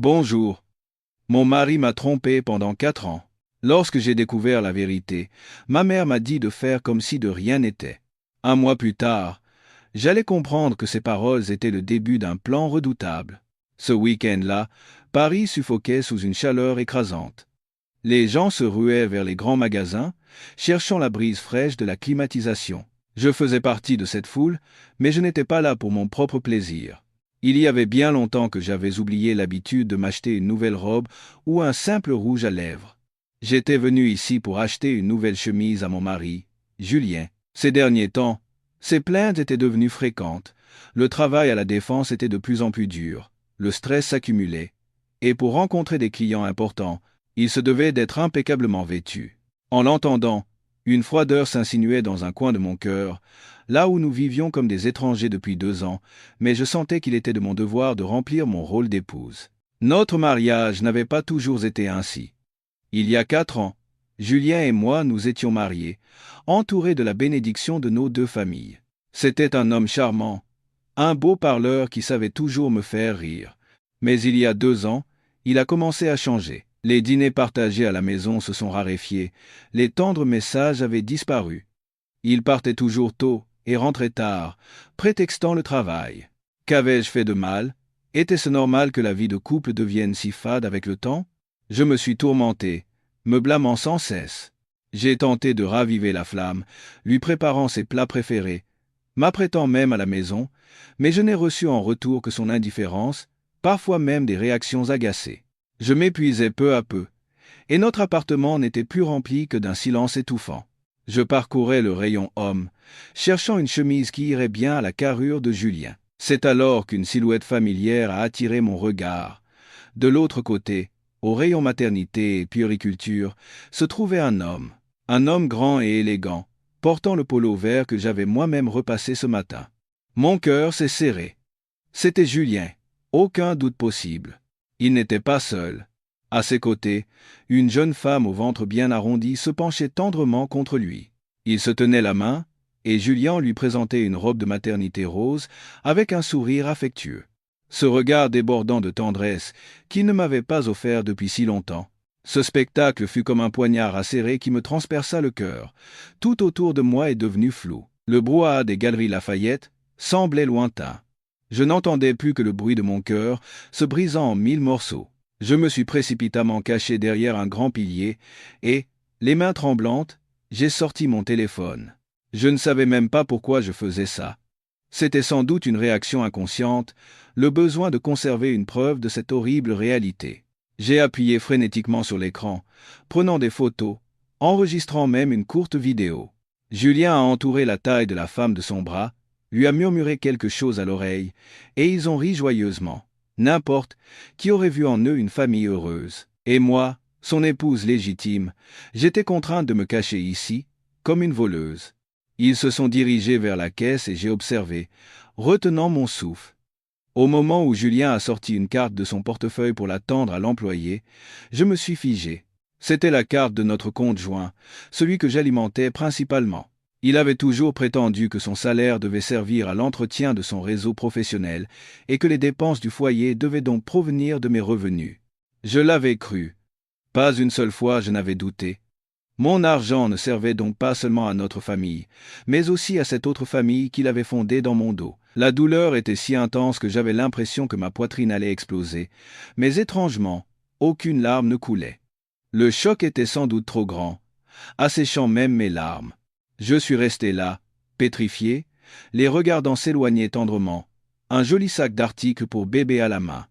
Bonjour. Mon mari m'a trompé pendant 4 ans. Lorsque j'ai découvert la vérité, ma mère m'a dit de faire comme si de rien n'était. Un mois plus tard, j'allais comprendre que ces paroles étaient le début d'un plan redoutable. Ce week-end-là, Paris suffoquait sous une chaleur écrasante. Les gens se ruaient vers les grands magasins, cherchant la brise fraîche de la climatisation. Je faisais partie de cette foule, mais je n'étais pas là pour mon propre plaisir. Il y avait bien longtemps que j'avais oublié l'habitude de m'acheter une nouvelle robe ou un simple rouge à lèvres. J'étais venu ici pour acheter une nouvelle chemise à mon mari, Julien. Ces derniers temps, ces plaintes étaient devenues fréquentes. Le travail à la défense était de plus en plus dur. Le stress s'accumulait. Et pour rencontrer des clients importants, il se devait d'être impeccablement vêtu. En l'entendant, une froideur s'insinuait dans un coin de mon cœur, là où nous vivions comme des étrangers depuis 2 ans, mais je sentais qu'il était de mon devoir de remplir mon rôle d'épouse. Notre mariage n'avait pas toujours été ainsi. Il y a 4 ans, Julien et moi nous étions mariés, entourés de la bénédiction de nos 2 familles. C'était un homme charmant, un beau parleur qui savait toujours me faire rire. Mais il y a 2 ans, il a commencé à changer. Les dîners partagés à la maison se sont raréfiés, les tendres messages avaient disparu. Il partait toujours tôt et rentrait tard, prétextant le travail. Qu'avais-je fait de mal? Était-ce normal que la vie de couple devienne si fade avec le temps? Je me suis tourmenté, me blâmant sans cesse. J'ai tenté de raviver la flamme, lui préparant ses plats préférés, m'apprêtant même à la maison, mais je n'ai reçu en retour que son indifférence, parfois même des réactions agacées. Je m'épuisais peu à peu, et notre appartement n'était plus rempli que d'un silence étouffant. Je parcourais le rayon homme, cherchant une chemise qui irait bien à la carrure de Julien. C'est alors qu'une silhouette familière a attiré mon regard. De l'autre côté, au rayon maternité et puériculture, se trouvait un homme grand et élégant, portant le polo vert que j'avais moi-même repassé ce matin. Mon cœur s'est serré. C'était Julien, aucun doute possible. Il n'était pas seul. À ses côtés, une jeune femme au ventre bien arrondi se penchait tendrement contre lui. Ils se tenaient la main, et Julien lui présentait une robe de maternité rose avec un sourire affectueux. Ce regard débordant de tendresse qu'il ne m'avait pas offert depuis si longtemps. Ce spectacle fut comme un poignard acéré qui me transperça le cœur. Tout autour de moi est devenu flou. Le brouhaha des galeries Lafayette semblait lointain. Je n'entendais plus que le bruit de mon cœur se brisant en 1000 morceaux. Je me suis précipitamment caché derrière un grand pilier et, les mains tremblantes, j'ai sorti mon téléphone. Je ne savais même pas pourquoi je faisais ça. C'était sans doute une réaction inconsciente, le besoin de conserver une preuve de cette horrible réalité. J'ai appuyé frénétiquement sur l'écran, prenant des photos, enregistrant même une courte vidéo. Julien a entouré la taille de la femme de son bras, lui a murmuré quelque chose à l'oreille, et ils ont ri joyeusement. N'importe qui aurait vu en eux une famille heureuse. Et moi, son épouse légitime, j'étais contrainte de me cacher ici, comme une voleuse. Ils se sont dirigés vers la caisse et j'ai observé, retenant mon souffle. Au moment où Julien a sorti une carte de son portefeuille pour la tendre à l'employé, je me suis figé. C'était la carte de notre compte joint, celui que j'alimentais principalement. Il avait toujours prétendu que son salaire devait servir à l'entretien de son réseau professionnel et que les dépenses du foyer devaient donc provenir de mes revenus. Je l'avais cru. Pas une seule fois je n'avais douté. Mon argent ne servait donc pas seulement à notre famille, mais aussi à cette autre famille qu'il avait fondée dans mon dos. La douleur était si intense que j'avais l'impression que ma poitrine allait exploser, mais étrangement, aucune larme ne coulait. Le choc était sans doute trop grand, asséchant même mes larmes. Je suis resté là, pétrifié, les regardant s'éloigner tendrement, un joli sac d'articles pour bébé à la main.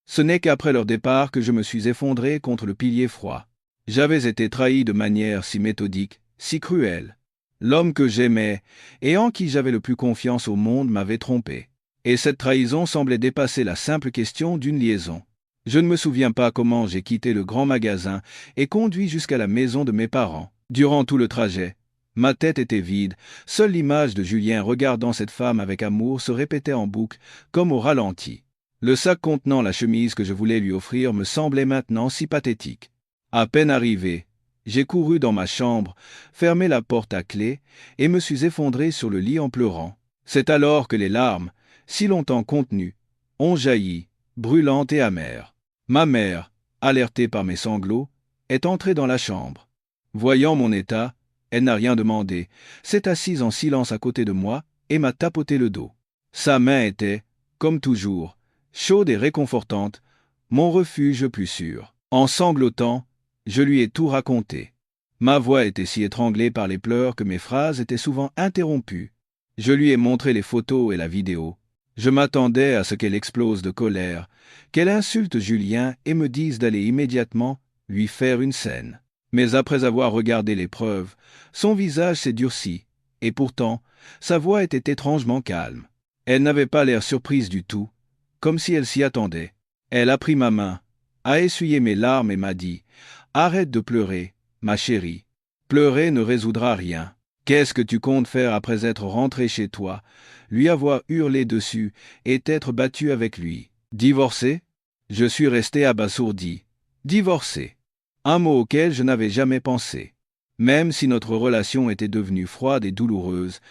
Ce n'est qu'après leur départ que je me suis effondré contre le pilier froid. J'avais été trahi de manière si méthodique, si cruelle. L'homme que j'aimais et en qui j'avais le plus confiance au monde m'avait trompé. Et cette trahison semblait dépasser la simple question d'une liaison. Je ne me souviens pas comment j'ai quitté le grand magasin et conduit jusqu'à la maison de mes parents. Durant tout le trajet, ma tête était vide, seule l'image de Julien regardant cette femme avec amour se répétait en boucle, comme au ralenti. Le sac contenant la chemise que je voulais lui offrir me semblait maintenant si pathétique. À peine arrivé, j'ai couru dans ma chambre, fermé la porte à clé et me suis effondré sur le lit en pleurant. C'est alors que les larmes, si longtemps contenues, ont jailli, brûlantes et amères. Ma mère, alertée par mes sanglots, est entrée dans la chambre. Voyant mon état, elle n'a rien demandé, s'est assise en silence à côté de moi et m'a tapoté le dos. Sa main était, comme toujours, chaude et réconfortante, mon refuge plus sûr. En sanglotant, je lui ai tout raconté. Ma voix était si étranglée par les pleurs que mes phrases étaient souvent interrompues. Je lui ai montré les photos et la vidéo. Je m'attendais à ce qu'elle explose de colère, qu'elle insulte Julien et me dise d'aller immédiatement lui faire une scène. Mais après avoir regardé les preuves, son visage s'est durci, et pourtant, sa voix était étrangement calme. Elle n'avait pas l'air surprise du tout, comme si elle s'y attendait. Elle a pris ma main, a essuyé mes larmes et m'a dit « Arrête de pleurer, ma chérie. Pleurer ne résoudra rien. Qu'est-ce que tu comptes faire après être rentré chez toi, lui avoir hurlé dessus et t'être battu avec lui? Divorcer ?» Je suis resté abasourdi. Divorcer. Un mot auquel je n'avais jamais pensé. Même si notre relation était devenue froide et douloureuse,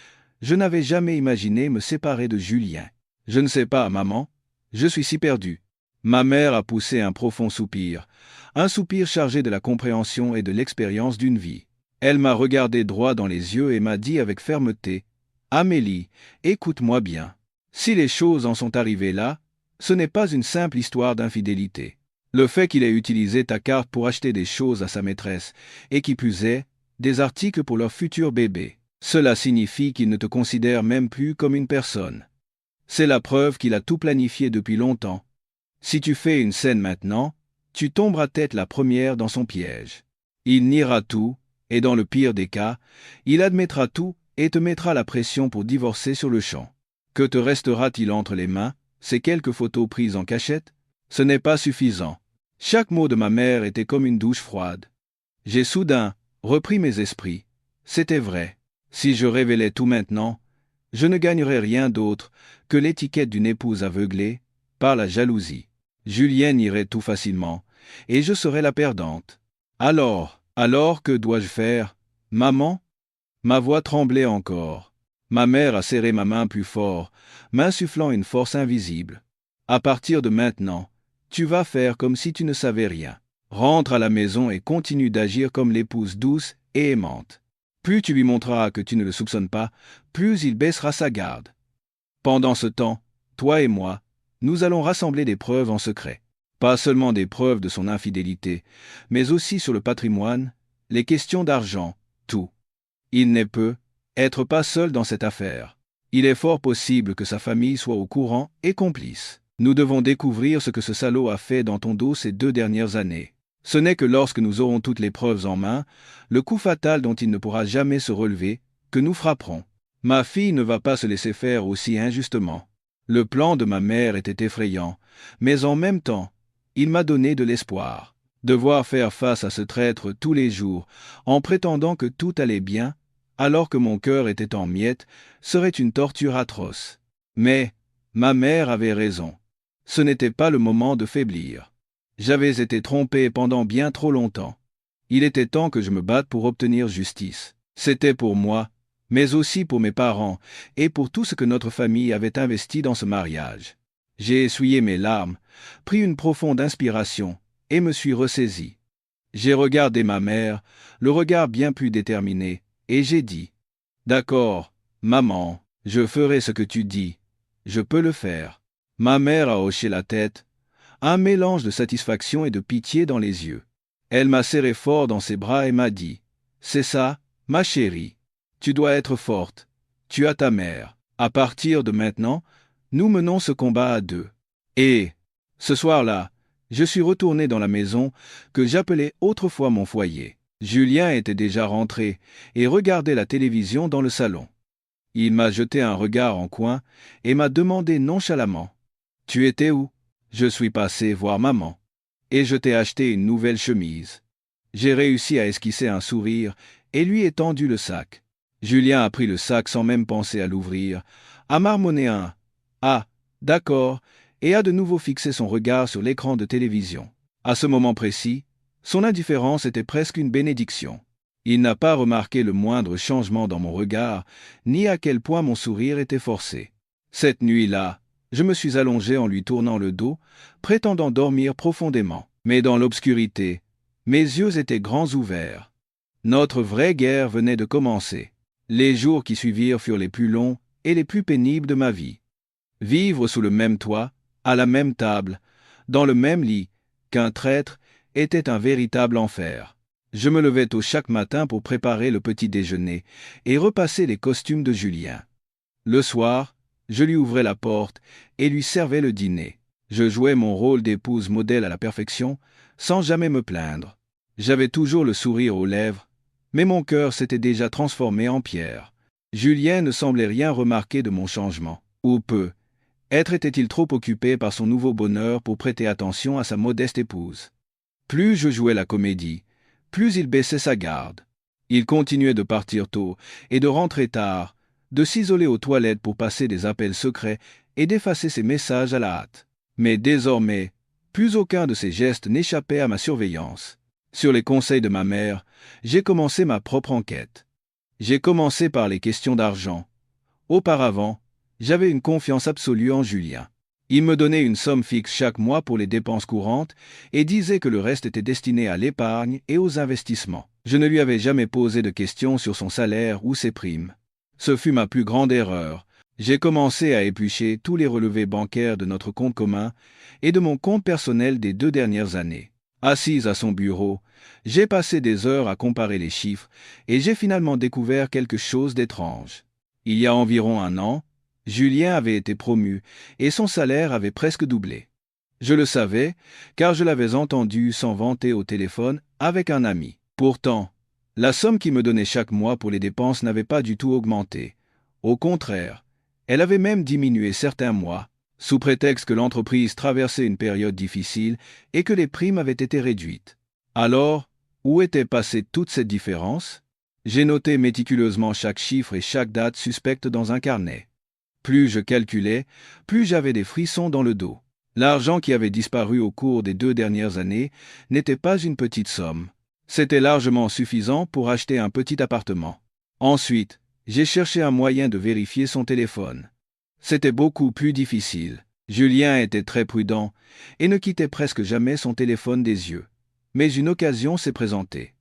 je n'avais jamais imaginé me séparer de Julien. Je ne sais pas, maman, je suis si perdu. Ma mère a poussé un profond soupir, un soupir chargé de la compréhension et de l'expérience d'une vie. Elle m'a regardé droit dans les yeux et m'a dit avec fermeté « Amélie, écoute-moi bien. Si les choses en sont arrivées là, ce n'est pas une simple histoire d'infidélité. Le fait qu'il ait utilisé ta carte pour acheter des choses à sa maîtresse, et qui plus est, des articles pour leur futur bébé, cela signifie qu'il ne te considère même plus comme une personne. C'est la preuve qu'il a tout planifié depuis longtemps. Si tu fais une scène maintenant, tu tomberas tête la première dans son piège. Il niera tout, et dans le pire des cas, il admettra tout et te mettra la pression pour divorcer sur le champ. Que te restera-t-il entre les mains? Ces quelques photos prises en cachette? Ce n'est pas suffisant. Chaque mot de ma mère était comme une douche froide. J'ai soudain repris mes esprits. C'était vrai. Si je révélais tout maintenant, je ne gagnerais rien d'autre que l'étiquette d'une épouse aveuglée par la jalousie. Julien irait tout facilement, et je serais la perdante. Alors que dois-je faire, maman? Ma voix tremblait encore. Ma mère a serré ma main plus fort, m'insufflant une force invisible. À partir de maintenant, tu vas faire comme si tu ne savais rien. Rentre à la maison et continue d'agir comme l'épouse douce et aimante. Plus tu lui montreras que tu ne le soupçonnes pas, plus il baissera sa garde. Pendant ce temps, toi et moi, nous allons rassembler des preuves en secret. Pas seulement des preuves de son infidélité, mais aussi sur le patrimoine, les questions d'argent, tout. Il ne peut être pas seul dans cette affaire. Il est fort possible que sa famille soit au courant et complice. Nous devons découvrir ce que ce salaud a fait dans ton dos ces 2 dernières années. Ce n'est que lorsque nous aurons toutes les preuves en main, le coup fatal dont il ne pourra jamais se relever, que nous frapperons. Ma fille ne va pas se laisser faire aussi injustement. Le plan de ma mère était effrayant, mais en même temps, il m'a donné de l'espoir. Devoir faire face à ce traître tous les jours, en prétendant que tout allait bien, alors que mon cœur était en miettes, serait une torture atroce. Mais ma mère avait raison. Ce n'était pas le moment de faiblir. J'avais été trompé pendant bien trop longtemps. Il était temps que je me batte pour obtenir justice. C'était pour moi, mais aussi pour mes parents et pour tout ce que notre famille avait investi dans ce mariage. J'ai essuyé mes larmes, pris une profonde inspiration et me suis ressaisi. J'ai regardé ma mère, le regard bien plus déterminé, et j'ai dit « D'accord, maman, je ferai ce que tu dis. Je peux le faire. » Ma mère a hoché la tête, un mélange de satisfaction et de pitié dans les yeux. Elle m'a serré fort dans ses bras et m'a dit « C'est ça, ma chérie. Tu dois être forte. Tu as ta mère. À partir de maintenant, nous menons ce combat à 2. » Et, ce soir-là, je suis retourné dans la maison que j'appelais autrefois mon foyer. Julien était déjà rentré et regardait la télévision dans le salon. Il m'a jeté un regard en coin et m'a demandé nonchalamment « Tu étais où ?» Je suis passé voir maman. Et je t'ai acheté une nouvelle chemise. J'ai réussi à esquisser un sourire et lui ai tendu le sac. Julien a pris le sac sans même penser à l'ouvrir, a marmonné un « Ah, d'accord » et a de nouveau fixé son regard sur l'écran de télévision. À ce moment précis, son indifférence était presque une bénédiction. Il n'a pas remarqué le moindre changement dans mon regard, ni à quel point mon sourire était forcé. Cette nuit-là, Je me suis allongé en lui tournant le dos, prétendant dormir profondément. Mais dans l'obscurité, mes yeux étaient grands ouverts. Notre vraie guerre venait de commencer. Les jours qui suivirent furent les plus longs et les plus pénibles de ma vie. Vivre sous le même toit, à la même table, dans le même lit, qu'un traître, était un véritable enfer. Je me levais tôt chaque matin pour préparer le petit déjeuner et repasser les costumes de Julien. Le soir, je lui ouvrais la porte et lui servais le dîner. Je jouais mon rôle d'épouse modèle à la perfection, sans jamais me plaindre. J'avais toujours le sourire aux lèvres, mais mon cœur s'était déjà transformé en pierre. Julien ne semblait rien remarquer de mon changement, ou peu. Être était-il trop occupé par son nouveau bonheur pour prêter attention à sa modeste épouse. Plus je jouais la comédie, plus il baissait sa garde. Il continuait de partir tôt et de rentrer tard, de s'isoler aux toilettes pour passer des appels secrets et d'effacer ses messages à la hâte. Mais désormais, plus aucun de ses gestes n'échappait à ma surveillance. Sur les conseils de ma mère, j'ai commencé ma propre enquête. J'ai commencé par les questions d'argent. Auparavant, j'avais une confiance absolue en Julien. Il me donnait une somme fixe chaque mois pour les dépenses courantes et disait que le reste était destiné à l'épargne et aux investissements. Je ne lui avais jamais posé de questions sur son salaire ou ses primes. Ce fut ma plus grande erreur. J'ai commencé à éplucher tous les relevés bancaires de notre compte commun et de mon compte personnel des 2 dernières années. Assise à son bureau, j'ai passé des heures à comparer les chiffres et j'ai finalement découvert quelque chose d'étrange. Il y a environ 1 an, Julien avait été promu et son salaire avait presque doublé. Je le savais, car je l'avais entendu s'en vanter au téléphone avec un ami. Pourtant, la somme qu'il me donnait chaque mois pour les dépenses n'avait pas du tout augmenté. Au contraire, elle avait même diminué certains mois, sous prétexte que l'entreprise traversait une période difficile et que les primes avaient été réduites. Alors, où était passée toute cette différence ? J'ai noté méticuleusement chaque chiffre et chaque date suspecte dans un carnet. Plus je calculais, plus j'avais des frissons dans le dos. L'argent qui avait disparu au cours des 2 dernières années n'était pas une petite somme. C'était largement suffisant pour acheter un petit appartement. Ensuite, j'ai cherché un moyen de vérifier son téléphone. C'était beaucoup plus difficile. Julien était très prudent et ne quittait presque jamais son téléphone des yeux. Mais une occasion s'est présentée.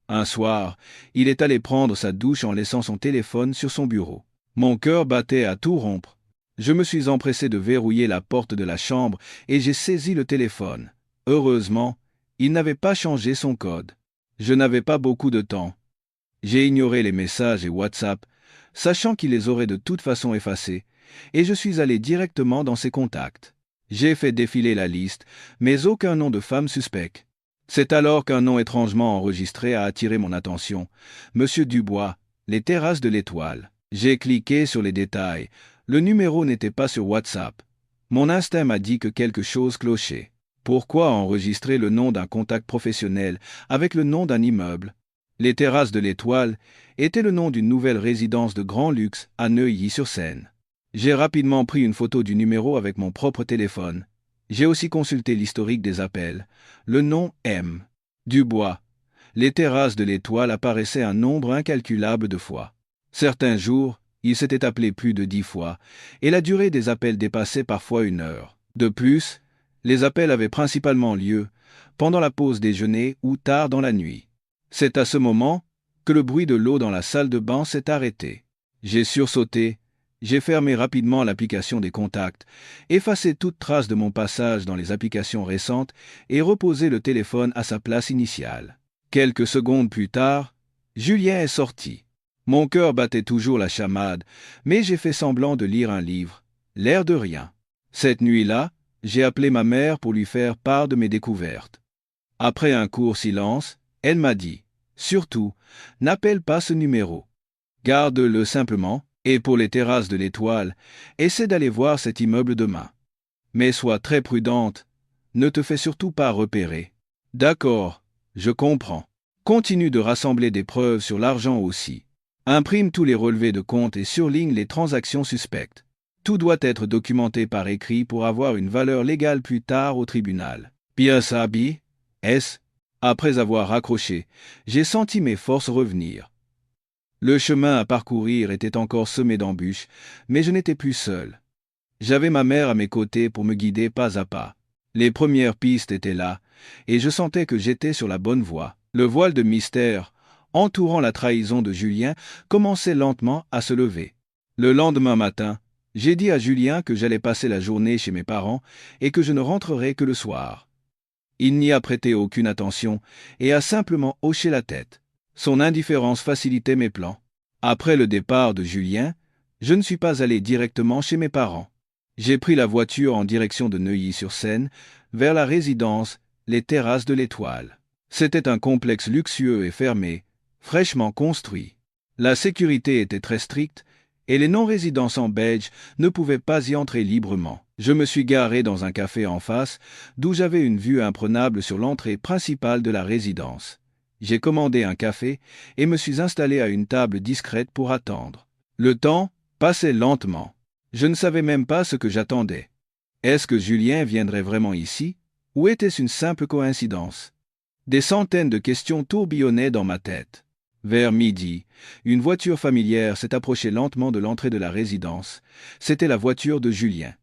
Un soir, il est allé prendre sa douche en laissant son téléphone sur son bureau. Mon cœur battait à tout rompre. Je me suis empressé de verrouiller la porte de la chambre et j'ai saisi le téléphone. Heureusement, il n'avait pas changé son code. Je n'avais pas beaucoup de temps. J'ai ignoré les messages et WhatsApp, sachant qu'il les aurait de toute façon effacés, et je suis allé directement dans ses contacts. J'ai fait défiler la liste, mais aucun nom de femme suspecte. C'est alors qu'un nom étrangement enregistré a attiré mon attention. Monsieur Dubois, les terrasses de l'Étoile. J'ai cliqué sur les détails. Le numéro n'était pas sur WhatsApp. Mon instinct m'a dit que quelque chose clochait. Pourquoi enregistrer le nom d'un contact professionnel avec le nom d'un immeuble ? Les terrasses de l'Étoile était le nom d'une nouvelle résidence de grand luxe à Neuilly-sur-Seine. J'ai rapidement pris une photo du numéro avec mon propre téléphone. J'ai aussi consulté l'historique des appels. Le nom M. Dubois. Les terrasses de l'Étoile apparaissaient un nombre incalculable de fois. Certains jours, il s'était appelé plus de 10 fois, et la durée des appels dépassait parfois 1 heure. De plus, les appels avaient principalement lieu pendant la pause déjeuner ou tard dans la nuit. C'est à ce moment que le bruit de l'eau dans la salle de bain s'est arrêté. J'ai sursauté. J'ai fermé rapidement l'application des contacts, effacé toute trace de mon passage dans les applications récentes et reposé le téléphone à sa place initiale. Quelques secondes plus tard, Julien est sorti. Mon cœur battait toujours la chamade, mais j'ai fait semblant de lire un livre, l'air de rien. Cette nuit-là, j'ai appelé ma mère pour lui faire part de mes découvertes. Après un court silence, elle m'a dit « Surtout, n'appelle pas ce numéro. Garde-le simplement. Et pour les terrasses de l'Étoile, essaie d'aller voir cet immeuble demain. Mais sois très prudente, ne te fais surtout pas repérer. » D'accord, je comprends. Continue de rassembler des preuves sur l'argent aussi. Imprime tous les relevés de compte et surligne les transactions suspectes. Tout doit être documenté par écrit pour avoir une valeur légale plus tard au tribunal. Bien sabi, S. Après avoir raccroché, j'ai senti mes forces revenir. Le chemin à parcourir était encore semé d'embûches, mais je n'étais plus seul. J'avais ma mère à mes côtés pour me guider pas à pas. Les premières pistes étaient là, et je sentais que j'étais sur la bonne voie. Le voile de mystère, entourant la trahison de Julien, commençait lentement à se lever. Le lendemain matin, j'ai dit à Julien que j'allais passer la journée chez mes parents et que je ne rentrerais que le soir. Il n'y a prêté aucune attention et a simplement hoché la tête. Son indifférence facilitait mes plans. Après le départ de Julien, je ne suis pas allé directement chez mes parents. J'ai pris la voiture en direction de Neuilly-sur-Seine, vers la résidence, les terrasses de l'Étoile. C'était un complexe luxueux et fermé, fraîchement construit. La sécurité était très stricte, et les non-résidents en Belge ne pouvaient pas y entrer librement. Je me suis garé dans un café en face, d'où j'avais une vue imprenable sur l'entrée principale de la résidence. J'ai commandé un café et me suis installé à une table discrète pour attendre. Le temps passait lentement. Je ne savais même pas ce que j'attendais. Est-ce que Julien viendrait vraiment ici, ou était-ce une simple coïncidence? Des centaines de questions tourbillonnaient dans ma tête. Vers midi, une voiture familière s'est approchée lentement de l'entrée de la résidence. C'était la voiture de Julien.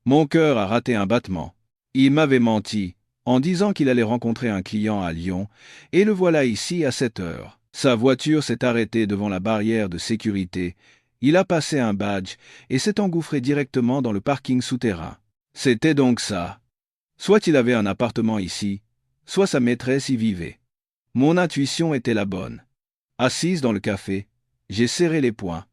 Mon cœur a raté un battement. Il m'avait menti, en disant qu'il allait rencontrer un client à Lyon, et le voilà ici à 7 heures. Sa voiture s'est arrêtée devant la barrière de sécurité. Il a passé un badge et s'est engouffré directement dans le parking souterrain. C'était donc ça. Soit il avait un appartement ici, soit sa maîtresse y vivait. Mon intuition était la bonne. Assise dans le café, j'ai serré les poings.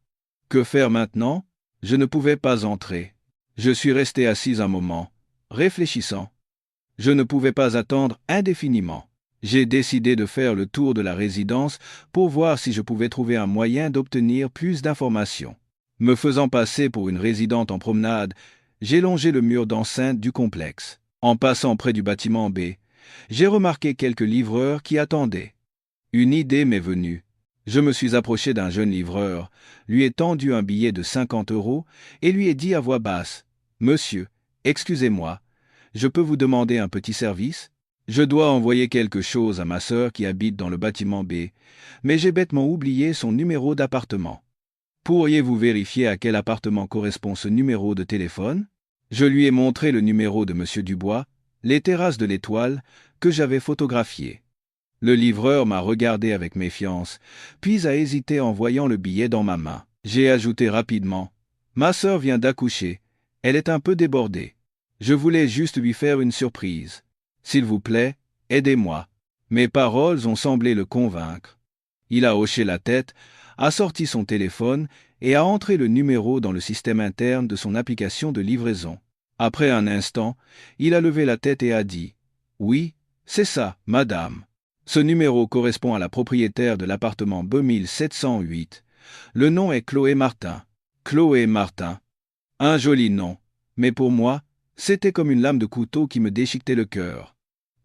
Que faire maintenant? Je ne pouvais pas entrer. Je suis resté assise un moment, réfléchissant. Je ne pouvais pas attendre indéfiniment. J'ai décidé de faire le tour de la résidence pour voir si je pouvais trouver un moyen d'obtenir plus d'informations. Me faisant passer pour une résidente en promenade, j'ai longé le mur d'enceinte du complexe. En passant près du bâtiment B, j'ai remarqué quelques livreurs qui attendaient. Une idée m'est venue. Je me suis approché d'un jeune livreur, lui ai tendu un billet de 50 € et lui ai dit à voix basse : « Monsieur, excusez-moi, je peux vous demander un petit service ? Je dois envoyer quelque chose à ma sœur qui habite dans le bâtiment B, mais j'ai bêtement oublié son numéro d'appartement. Pourriez-vous vérifier à quel appartement correspond ce numéro de téléphone ? » Je lui ai montré le numéro de M. Dubois, les terrasses de l'Étoile, que j'avais photographié. Le livreur m'a regardé avec méfiance, puis a hésité en voyant le billet dans ma main. J'ai ajouté rapidement : « Ma sœur vient d'accoucher, elle est un peu débordée. Je voulais juste lui faire une surprise. S'il vous plaît, aidez-moi. » Mes paroles ont semblé le convaincre. Il a hoché la tête, a sorti son téléphone et a entré le numéro dans le système interne de son application de livraison. Après un instant, il a levé la tête et a dit : « Oui, c'est ça, madame. Ce numéro correspond à la propriétaire de l'appartement B1708. Le nom est Chloé Martin. » Chloé Martin. Un joli nom, mais pour moi, c'était comme une lame de couteau qui me déchiquetait le cœur.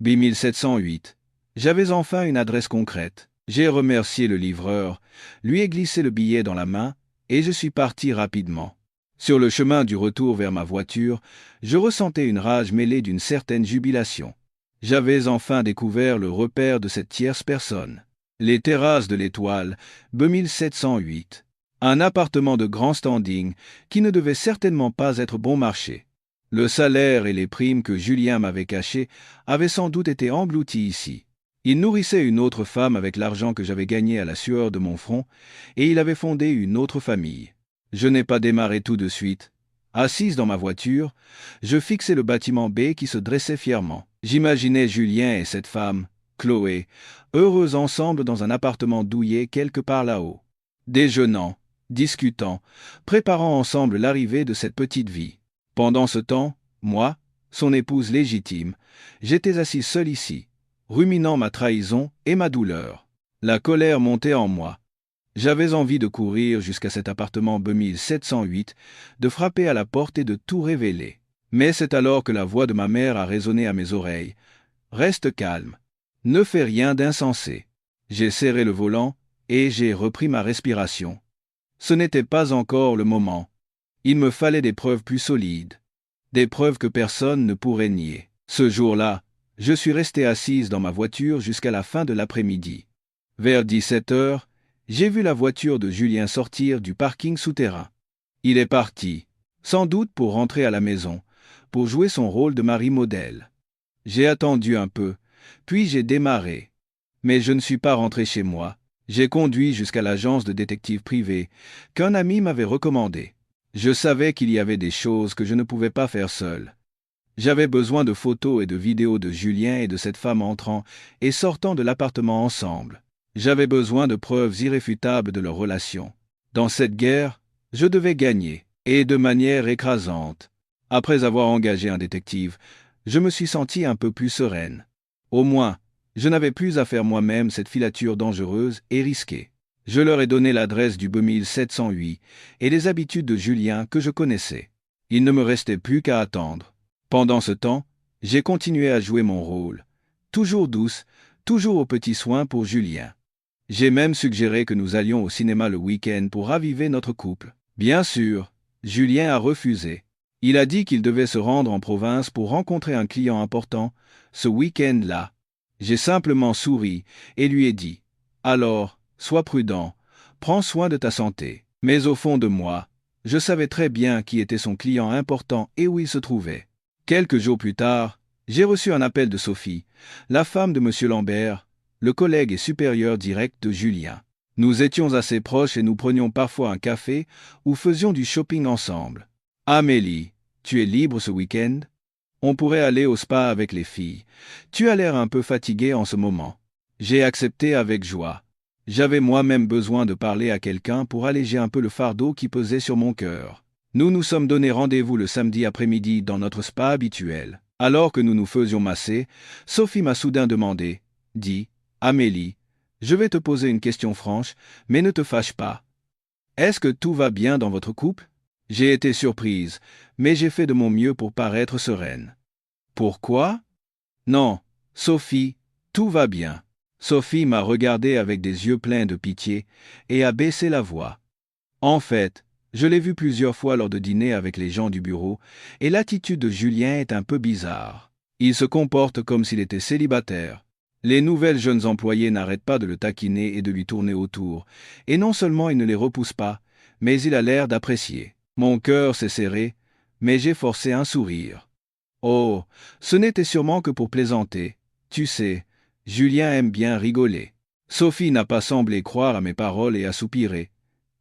B1708. J'avais enfin une adresse concrète. J'ai remercié le livreur, lui ai glissé le billet dans la main et je suis parti rapidement. Sur le chemin du retour vers ma voiture, je ressentais une rage mêlée d'une certaine jubilation. J'avais enfin découvert le repère de cette tierce personne. Les terrasses de l'Étoile, B1708. Un appartement de grand standing qui ne devait certainement pas être bon marché. Le salaire et les primes que Julien m'avait cachés avaient sans doute été engloutis ici. Il nourrissait une autre femme avec l'argent que j'avais gagné à la sueur de mon front, et il avait fondé une autre famille. Je n'ai pas démarré tout de suite. Assise dans ma voiture, je fixais le bâtiment B qui se dressait fièrement. J'imaginais Julien et cette femme, Chloé, heureux ensemble dans un appartement douillet quelque part là-haut. Déjeunant, discutant, préparant ensemble l'arrivée de cette petite vie. Pendant ce temps, moi, son épouse légitime, j'étais assis seul ici, ruminant ma trahison et ma douleur. La colère montait en moi. J'avais envie de courir jusqu'à cet appartement B1708, de frapper à la porte et de tout révéler. Mais c'est alors que la voix de ma mère a résonné à mes oreilles. « Reste calme. Ne fais rien d'insensé. » J'ai serré le volant et j'ai repris ma respiration. Ce n'était pas encore le moment. Il me fallait des preuves plus solides. Des preuves que personne ne pourrait nier. Ce jour-là, je suis resté assise dans ma voiture jusqu'à la fin de l'après-midi. Vers 17 heures, j'ai vu la voiture de Julien sortir du parking souterrain. Il est parti. sans doute pour rentrer à la maison, pour jouer son rôle de mari modèle. J'ai attendu un peu, puis j'ai démarré. Mais je ne suis pas rentré chez moi. J'ai conduit jusqu'à l'agence de détective privé qu'un ami m'avait recommandée. Je savais qu'il y avait des choses que je ne pouvais pas faire seul. J'avais besoin de photos et de vidéos de Julien et de cette femme entrant et sortant de l'appartement ensemble. J'avais besoin de preuves irréfutables de leur relation. Dans cette guerre, je devais gagner, et de manière écrasante. Après avoir engagé un détective, je me suis senti un peu plus sereine. Au moins, je n'avais plus à faire moi-même cette filature dangereuse et risquée. Je leur ai donné l'adresse du Beumille 708 et les habitudes de Julien que je connaissais. Il ne me restait plus qu'à attendre. Pendant ce temps, j'ai continué à jouer mon rôle. Toujours douce, toujours aux petits soins pour Julien. J'ai même suggéré que nous allions au cinéma le week-end pour raviver notre couple. Bien sûr, Julien a refusé. Il a dit qu'il devait se rendre en province pour rencontrer un client important, ce week-end-là. J'ai simplement souri et lui ai dit « Alors, sois prudent, prends soin de ta santé ». Mais au fond de moi, je savais très bien qui était son client important et où il se trouvait. Quelques jours plus tard, j'ai reçu un appel de Sophie, la femme de M. Lambert, le collègue et supérieur direct de Julien. Nous étions assez proches et nous prenions parfois un café ou faisions du shopping ensemble. « Amélie, tu es libre ce week-end ? On pourrait aller au spa avec les filles. Tu as l'air un peu fatiguée en ce moment. » J'ai accepté avec joie. J'avais moi-même besoin de parler à quelqu'un pour alléger un peu le fardeau qui pesait sur mon cœur. Nous nous sommes donné rendez-vous le samedi après-midi dans notre spa habituel. Alors que nous nous faisions masser, Sophie m'a soudain demandé, dit « Amélie, je vais te poser une question franche, mais ne te fâche pas. Est-ce que tout va bien dans votre couple ?» J'ai été surprise, mais j'ai fait de mon mieux pour paraître sereine. « Pourquoi ?»« Non, Sophie, tout va bien. » Sophie m'a regardé avec des yeux pleins de pitié et a baissé la voix. En fait, je l'ai vu plusieurs fois lors de dîners avec les gens du bureau, et l'attitude de Julien est un peu bizarre. Il se comporte comme s'il était célibataire. Les nouvelles jeunes employées n'arrêtent pas de le taquiner et de lui tourner autour, et non seulement il ne les repousse pas, mais il a l'air d'apprécier. Mon cœur s'est serré, mais j'ai forcé un sourire. Oh, ce n'était sûrement que pour plaisanter. Tu sais, Julien aime bien rigoler. Sophie n'a pas semblé croire à mes paroles et a soupiré.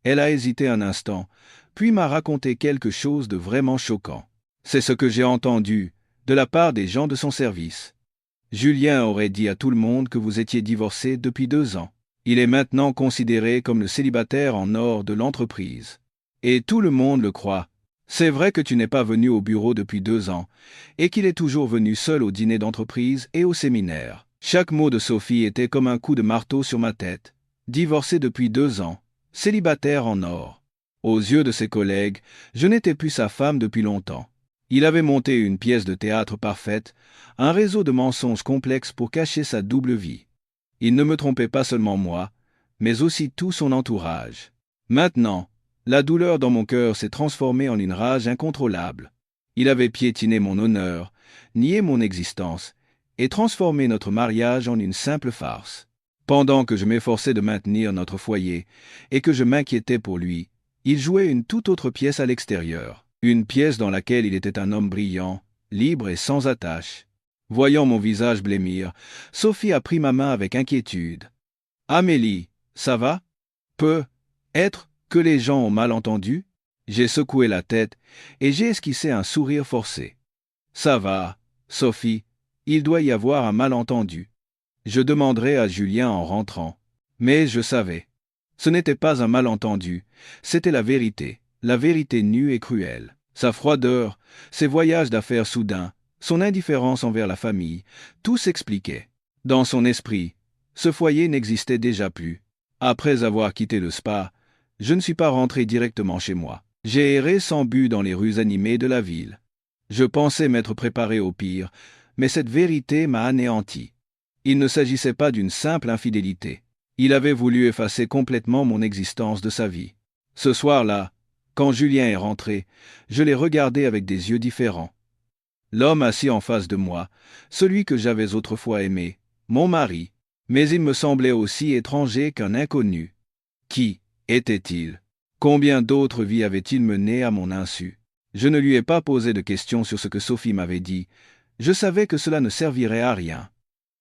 Elle a hésité un instant, puis m'a raconté quelque chose de vraiment choquant. C'est ce que j'ai entendu, de la part des gens de son service. Julien aurait dit à tout le monde que vous étiez divorcés depuis 2 ans. Il est maintenant considéré comme le célibataire en or de l'entreprise. Et tout le monde le croit. C'est vrai que tu n'es pas venu au bureau depuis 2 ans, et qu'il est toujours venu seul au dîner d'entreprise et au séminaire. Chaque mot de Sophie était comme un coup de marteau sur ma tête. Divorcé depuis 2 ans, célibataire en or. Aux yeux de ses collègues, je n'étais plus sa femme depuis longtemps. Il avait monté une pièce de théâtre parfaite, un réseau de mensonges complexes pour cacher sa double vie. Il ne me trompait pas seulement moi, mais aussi tout son entourage. Maintenant, la douleur dans mon cœur s'est transformée en une rage incontrôlable. Il avait piétiné mon honneur, nié mon existence, et transformé notre mariage en une simple farce. Pendant que je m'efforçais de maintenir notre foyer, et que je m'inquiétais pour lui, il jouait une toute autre pièce à l'extérieur, une pièce dans laquelle il était un homme brillant, libre et sans attache. Voyant mon visage blêmir, Sophie a pris ma main avec inquiétude. « Amélie, ça va ? Peut-être que les gens ont mal entendu ?» J'ai secoué la tête et j'ai esquissé un sourire forcé. « Ça va, Sophie, il doit y avoir un malentendu. Je demanderai à Julien en rentrant. » Mais je savais. Ce n'était pas un malentendu, c'était la vérité nue et cruelle. Sa froideur, ses voyages d'affaires soudains, son indifférence envers la famille, tout s'expliquait. Dans son esprit, ce foyer n'existait déjà plus. Après avoir quitté le spa, je ne suis pas rentré directement chez moi. J'ai erré sans but dans les rues animées de la ville. Je pensais m'être préparé au pire, mais cette vérité m'a anéanti. Il ne s'agissait pas d'une simple infidélité. Il avait voulu effacer complètement mon existence de sa vie. Ce soir-là, quand Julien est rentré, je l'ai regardé avec des yeux différents. L'homme assis en face de moi, celui que j'avais autrefois aimé, mon mari, mais il me semblait aussi étranger qu'un inconnu. Qui était-il ? Combien d'autres vies avait-il menées à mon insu ? Je ne lui ai pas posé de questions sur ce que Sophie m'avait dit. Je savais que cela ne servirait à rien.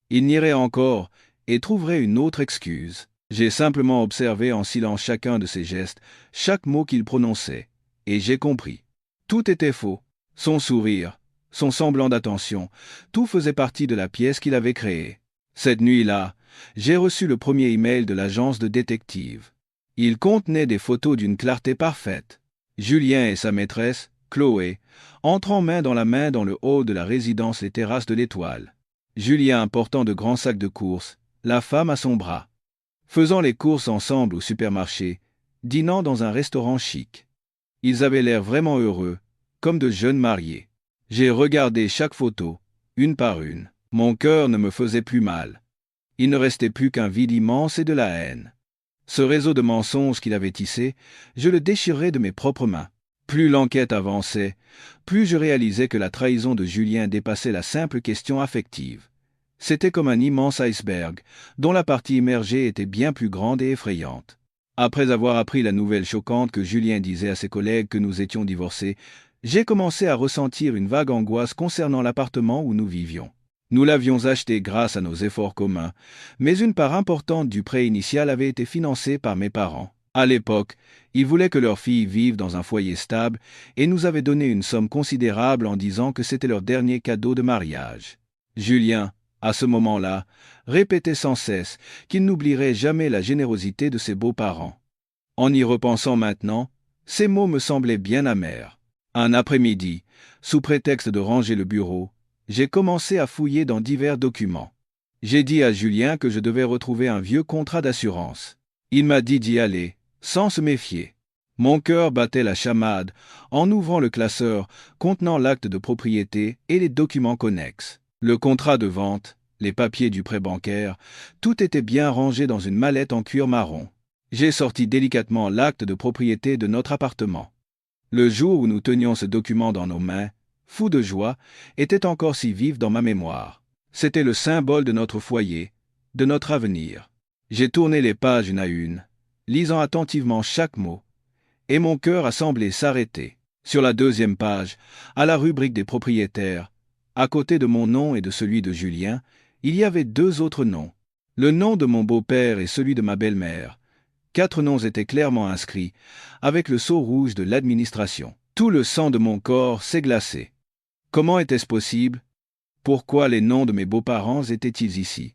Il nierait encore et trouverait une autre excuse. J'ai simplement observé en silence chacun de ses gestes, chaque mot qu'il prononçait, et j'ai compris. Tout était faux. Son sourire, son semblant d'attention, tout faisait partie de la pièce qu'il avait créée. Cette nuit-là, j'ai reçu le premier email de l'agence de détective. Il contenait des photos d'une clarté parfaite. Julien et sa maîtresse, Chloé, entrant main dans le hall de la résidence Les Terrasses de l'Étoile. Julien portant de grands sacs de courses, la femme à son bras. Faisant les courses ensemble au supermarché, dînant dans un restaurant chic. Ils avaient l'air vraiment heureux, comme de jeunes mariés. J'ai regardé chaque photo, une par une. Mon cœur ne me faisait plus mal. Il ne restait plus qu'un vide immense et de la haine. Ce réseau de mensonges qu'il avait tissé, je le déchirais de mes propres mains. Plus l'enquête avançait, plus je réalisais que la trahison de Julien dépassait la simple question affective. C'était comme un immense iceberg, dont la partie immergée était bien plus grande et effrayante. Après avoir appris la nouvelle choquante que Julien disait à ses collègues que nous étions divorcés, j'ai commencé à ressentir une vague angoisse concernant l'appartement où nous vivions. Nous l'avions acheté grâce à nos efforts communs, mais une part importante du prêt initial avait été financée par mes parents. À l'époque, ils voulaient que leur fille vive dans un foyer stable et nous avaient donné une somme considérable en disant que c'était leur dernier cadeau de mariage. Julien, à ce moment-là, répétait sans cesse qu'il n'oublierait jamais la générosité de ses beaux-parents. En y repensant maintenant, ces mots me semblaient bien amers. Un après-midi, sous prétexte de ranger le bureau, j'ai commencé à fouiller dans divers documents. J'ai dit à Julien que je devais retrouver un vieux contrat d'assurance. Il m'a dit d'y aller, sans se méfier. Mon cœur battait la chamade en ouvrant le classeur contenant l'acte de propriété et les documents connexes. Le contrat de vente, les papiers du prêt bancaire, tout était bien rangé dans une mallette en cuir marron. J'ai sorti délicatement l'acte de propriété de notre appartement. Le jour où nous tenions ce document dans nos mains, fou de joie, était encore si vif dans ma mémoire. C'était le symbole de notre foyer, de notre avenir. J'ai tourné les pages une à une, lisant attentivement chaque mot, et mon cœur a semblé s'arrêter. Sur la deuxième page, à la rubrique des propriétaires, à côté de mon nom et de celui de Julien, il y avait deux autres noms. Le nom de mon beau-père et celui de ma belle-mère. 4 noms étaient clairement inscrits, avec le sceau rouge de l'administration. Tout le sang de mon corps s'est glacé. Comment était-ce possible? Pourquoi les noms de mes beaux-parents étaient-ils ici?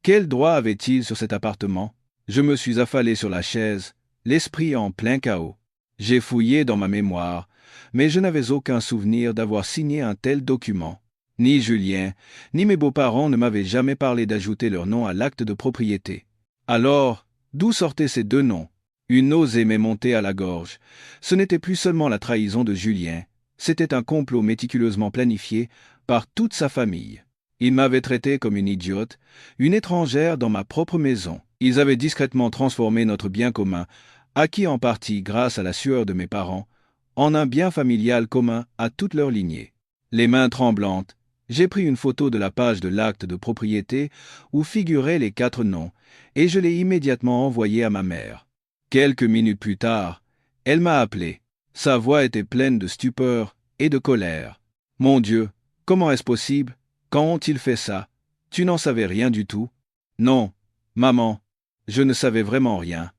Quel droit avaient-ils sur cet appartement? Je me suis affalé sur la chaise, l'esprit en plein chaos. J'ai fouillé dans ma mémoire, mais je n'avais aucun souvenir d'avoir signé un tel document. Ni Julien, ni mes beaux-parents ne m'avaient jamais parlé d'ajouter leur nom à l'acte de propriété. Alors, d'où sortaient ces deux noms? Une nausée m'est montée à la gorge. Ce n'était plus seulement la trahison de Julien, c'était un complot méticuleusement planifié par toute sa famille. Ils m'avaient traité comme une idiote, une étrangère dans ma propre maison. Ils avaient discrètement transformé notre bien commun, acquis en partie grâce à la sueur de mes parents, en un bien familial commun à toute leur lignée. Les mains tremblantes, j'ai pris une photo de la page de l'acte de propriété où figuraient les 4 noms, et je l'ai immédiatement envoyée à ma mère. Quelques minutes plus tard, elle m'a appelé. Sa voix était pleine de stupeur et de colère. « Mon Dieu, comment est-ce possible? Quand ont-ils fait ça? Tu n'en savais rien du tout? » « Non, maman, je ne savais vraiment rien.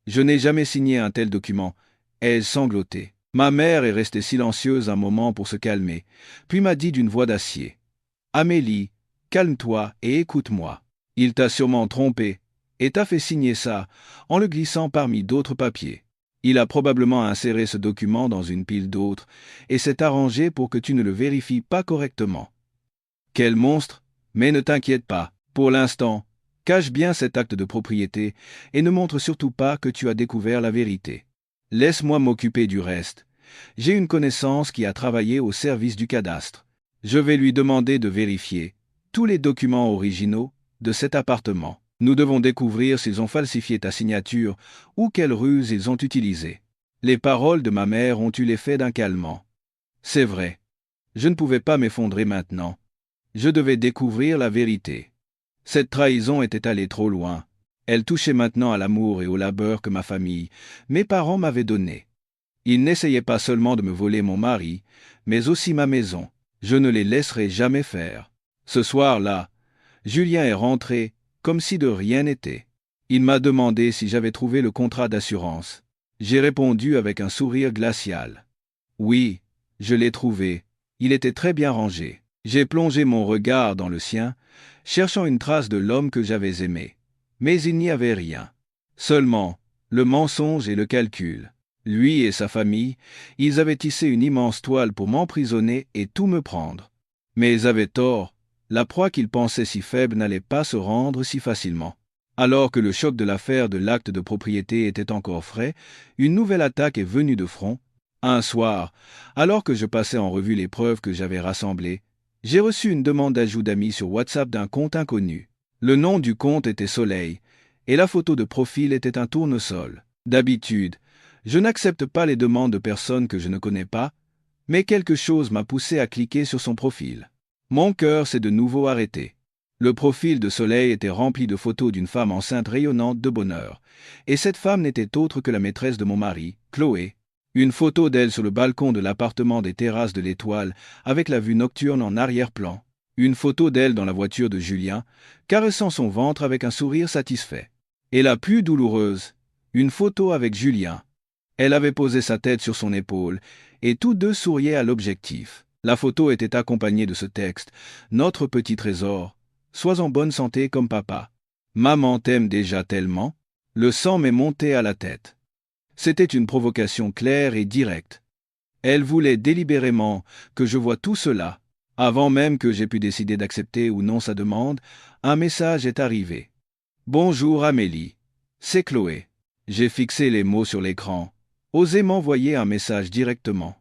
Je n'ai jamais signé un tel document. » Ai-je sangloté. Ma mère est restée silencieuse un moment pour se calmer, puis m'a dit d'une voix d'acier. « Amélie, calme-toi et écoute-moi. Il t'a sûrement trompé et t'a fait signer ça en le glissant parmi d'autres papiers. Il a probablement inséré ce document dans une pile d'autres et s'est arrangé pour que tu ne le vérifies pas correctement. Quel monstre! Mais ne t'inquiète pas. Pour l'instant, cache bien cet acte de propriété et ne montre surtout pas que tu as découvert la vérité. Laisse-moi m'occuper du reste. J'ai une connaissance qui a travaillé au service du cadastre. Je vais lui demander de vérifier tous les documents originaux de cet appartement. Nous devons découvrir s'ils ont falsifié ta signature ou quelle ruse ils ont utilisée. » Les paroles de ma mère ont eu l'effet d'un calmant. C'est vrai. Je ne pouvais pas m'effondrer maintenant. Je devais découvrir la vérité. Cette trahison était allée trop loin. Elle touchait maintenant à l'amour et au labeur que ma famille, mes parents m'avaient donné. Il n'essayait pas seulement de me voler mon mari, mais aussi ma maison. Je ne les laisserai jamais faire. Ce soir-là, Julien est rentré, comme si de rien n'était. Il m'a demandé si j'avais trouvé le contrat d'assurance. J'ai répondu avec un sourire glacial. Oui, je l'ai trouvé. Il était très bien rangé. J'ai plongé mon regard dans le sien, cherchant une trace de l'homme que j'avais aimé. Mais il n'y avait rien. Seulement, le mensonge et le calcul. Lui et sa famille, ils avaient tissé une immense toile pour m'emprisonner et tout me prendre. Mais ils avaient tort, la proie qu'ils pensaient si faible n'allait pas se rendre si facilement. Alors que le choc de l'affaire de l'acte de propriété était encore frais, une nouvelle attaque est venue de front. Un soir, alors que je passais en revue les preuves que j'avais rassemblées, j'ai reçu une demande d'ajout d'amis sur WhatsApp d'un compte inconnu. Le nom du compte était Soleil, et la photo de profil était un tournesol. D'habitude, je n'accepte pas les demandes de personnes que je ne connais pas, mais quelque chose m'a poussé à cliquer sur son profil. Mon cœur s'est de nouveau arrêté. Le profil de Soleil était rempli de photos d'une femme enceinte rayonnante de bonheur, et cette femme n'était autre que la maîtresse de mon mari, Chloé. Une photo d'elle sur le balcon de l'appartement des Terrasses de l'Étoile, avec la vue nocturne en arrière-plan. Une photo d'elle dans la voiture de Julien, caressant son ventre avec un sourire satisfait. Et la plus douloureuse, une photo avec Julien. Elle avait posé sa tête sur son épaule, et tous deux souriaient à l'objectif. La photo était accompagnée de ce texte: « Notre petit trésor, sois en bonne santé comme papa. Maman t'aime déjà tellement. » Le sang m'est monté à la tête. C'était une provocation claire et directe. Elle voulait délibérément que je voie tout cela. Avant même que j'aie pu décider d'accepter ou non sa demande, un message est arrivé. « Bonjour Amélie, c'est Chloé. » J'ai fixé les mots sur l'écran. Osez m'envoyer un message directement.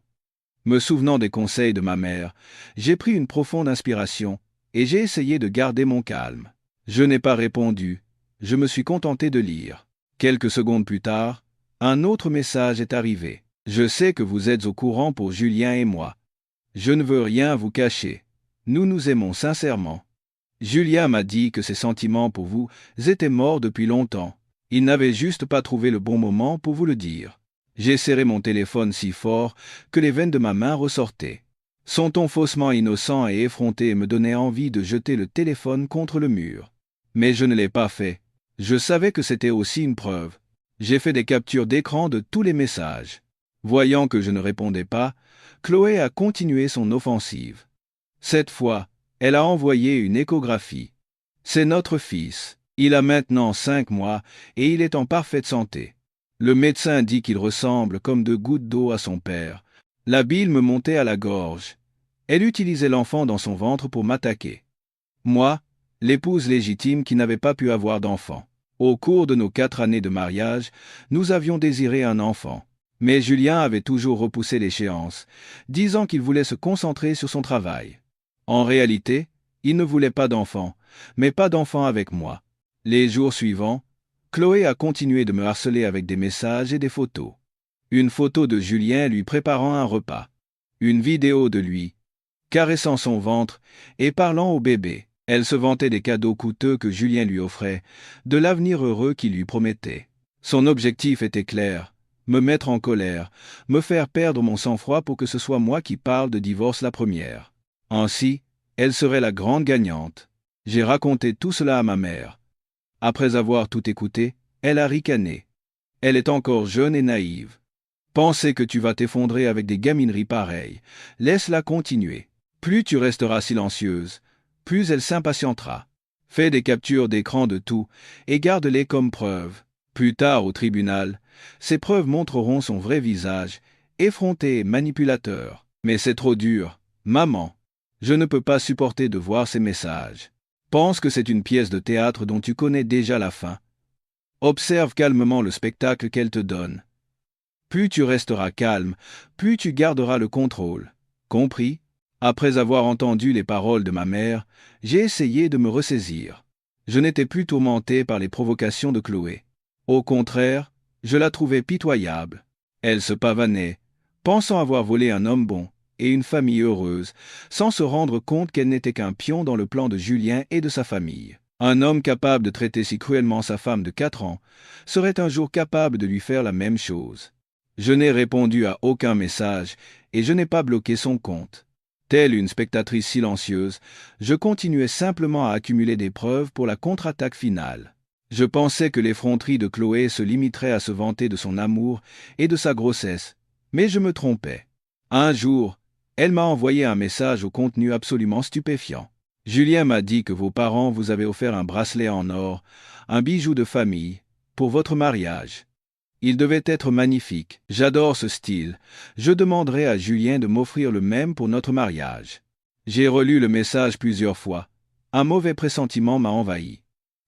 Me souvenant des conseils de ma mère, j'ai pris une profonde inspiration et j'ai essayé de garder mon calme. Je n'ai pas répondu, je me suis contenté de lire. Quelques secondes plus tard, un autre message est arrivé. Je sais que vous êtes au courant pour Julien et moi. Je ne veux rien vous cacher. Nous nous aimons sincèrement. Julien m'a dit que ses sentiments pour vous étaient morts depuis longtemps. Il n'avait juste pas trouvé le bon moment pour vous le dire. J'ai serré mon téléphone si fort que les veines de ma main ressortaient. Son ton faussement innocent et effronté me donnait envie de jeter le téléphone contre le mur. Mais je ne l'ai pas fait. Je savais que c'était aussi une preuve. J'ai fait des captures d'écran de tous les messages. Voyant que je ne répondais pas, Chloé a continué son offensive. Cette fois, elle a envoyé une échographie. C'est notre fils. Il a maintenant 5 mois et il est en parfaite santé. Le médecin dit qu'il ressemble comme 2 gouttes d'eau à son père. La bile me montait à la gorge. Elle utilisait l'enfant dans son ventre pour m'attaquer. Moi, l'épouse légitime qui n'avait pas pu avoir d'enfant. Au cours de nos 4 années de mariage, nous avions désiré un enfant. Mais Julien avait toujours repoussé l'échéance, disant qu'il voulait se concentrer sur son travail. En réalité, il ne voulait pas d'enfant, mais pas d'enfant avec moi. Les jours suivants, Chloé a continué de me harceler avec des messages et des photos. Une photo de Julien lui préparant un repas. Une vidéo de lui, caressant son ventre et parlant au bébé. Elle se vantait des cadeaux coûteux que Julien lui offrait, de l'avenir heureux qu'il lui promettait. Son objectif était clair: me mettre en colère, me faire perdre mon sang-froid pour que ce soit moi qui parle de divorce la première. Ainsi, elle serait la grande gagnante. J'ai raconté tout cela à ma mère. Après avoir tout écouté, elle a ricané. Elle est encore jeune et naïve. Penser que tu vas t'effondrer avec des gamineries pareilles, laisse-la continuer. Plus tu resteras silencieuse, plus elle s'impatientera. Fais des captures d'écran de tout et garde-les comme preuve. Plus tard au tribunal, ces preuves montreront son vrai visage, effronté et manipulateur. Mais c'est trop dur, maman. Je ne peux pas supporter de voir ces messages. Pense que c'est une pièce de théâtre dont tu connais déjà la fin. Observe calmement le spectacle qu'elle te donne. Plus tu resteras calme, plus tu garderas le contrôle. Compris? Après avoir entendu les paroles de ma mère, j'ai essayé de me ressaisir. Je n'étais plus tourmenté par les provocations de Chloé. Au contraire, je la trouvais pitoyable. Elle se pavanait, pensant avoir volé un homme bon et une famille heureuse, sans se rendre compte qu'elle n'était qu'un pion dans le plan de Julien et de sa famille. Un homme capable de traiter si cruellement sa femme de 4 ans serait un jour capable de lui faire la même chose. Je n'ai répondu à aucun message et je n'ai pas bloqué son compte. Telle une spectatrice silencieuse, je continuais simplement à accumuler des preuves pour la contre-attaque finale. Je pensais que l'effronterie de Chloé se limiterait à se vanter de son amour et de sa grossesse, mais je me trompais. Un jour, elle m'a envoyé un message au contenu absolument stupéfiant. Julien m'a dit que vos parents vous avaient offert un bracelet en or, un bijou de famille, pour votre mariage. Il devait être magnifique. J'adore ce style. Je demanderai à Julien de m'offrir le même pour notre mariage. J'ai relu le message plusieurs fois. Un mauvais pressentiment m'a envahi.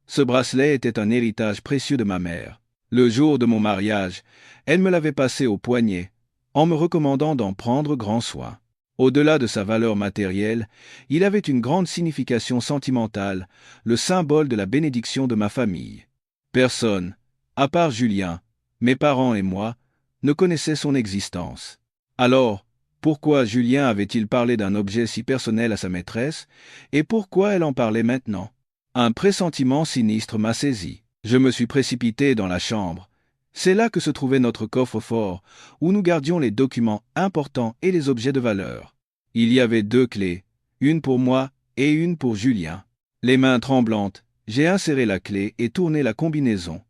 Ce bracelet était un héritage précieux de ma mère. Le jour de mon mariage, elle me l'avait passé au poignet, en me recommandant d'en prendre grand soin. Au-delà de sa valeur matérielle, il avait une grande signification sentimentale, le symbole de la bénédiction de ma famille. Personne, à part Julien, mes parents et moi, ne connaissait son existence. Alors, pourquoi Julien avait-il parlé d'un objet si personnel à sa maîtresse, et pourquoi elle en parlait maintenant? Un pressentiment sinistre m'a saisi. Je me suis précipité dans la chambre. C'est là que se trouvait notre coffre-fort, où nous gardions les documents importants et les objets de valeur. Il y avait 2 clés, une pour moi et une pour Julien. Les mains tremblantes, j'ai inséré la clé et tourné la combinaison.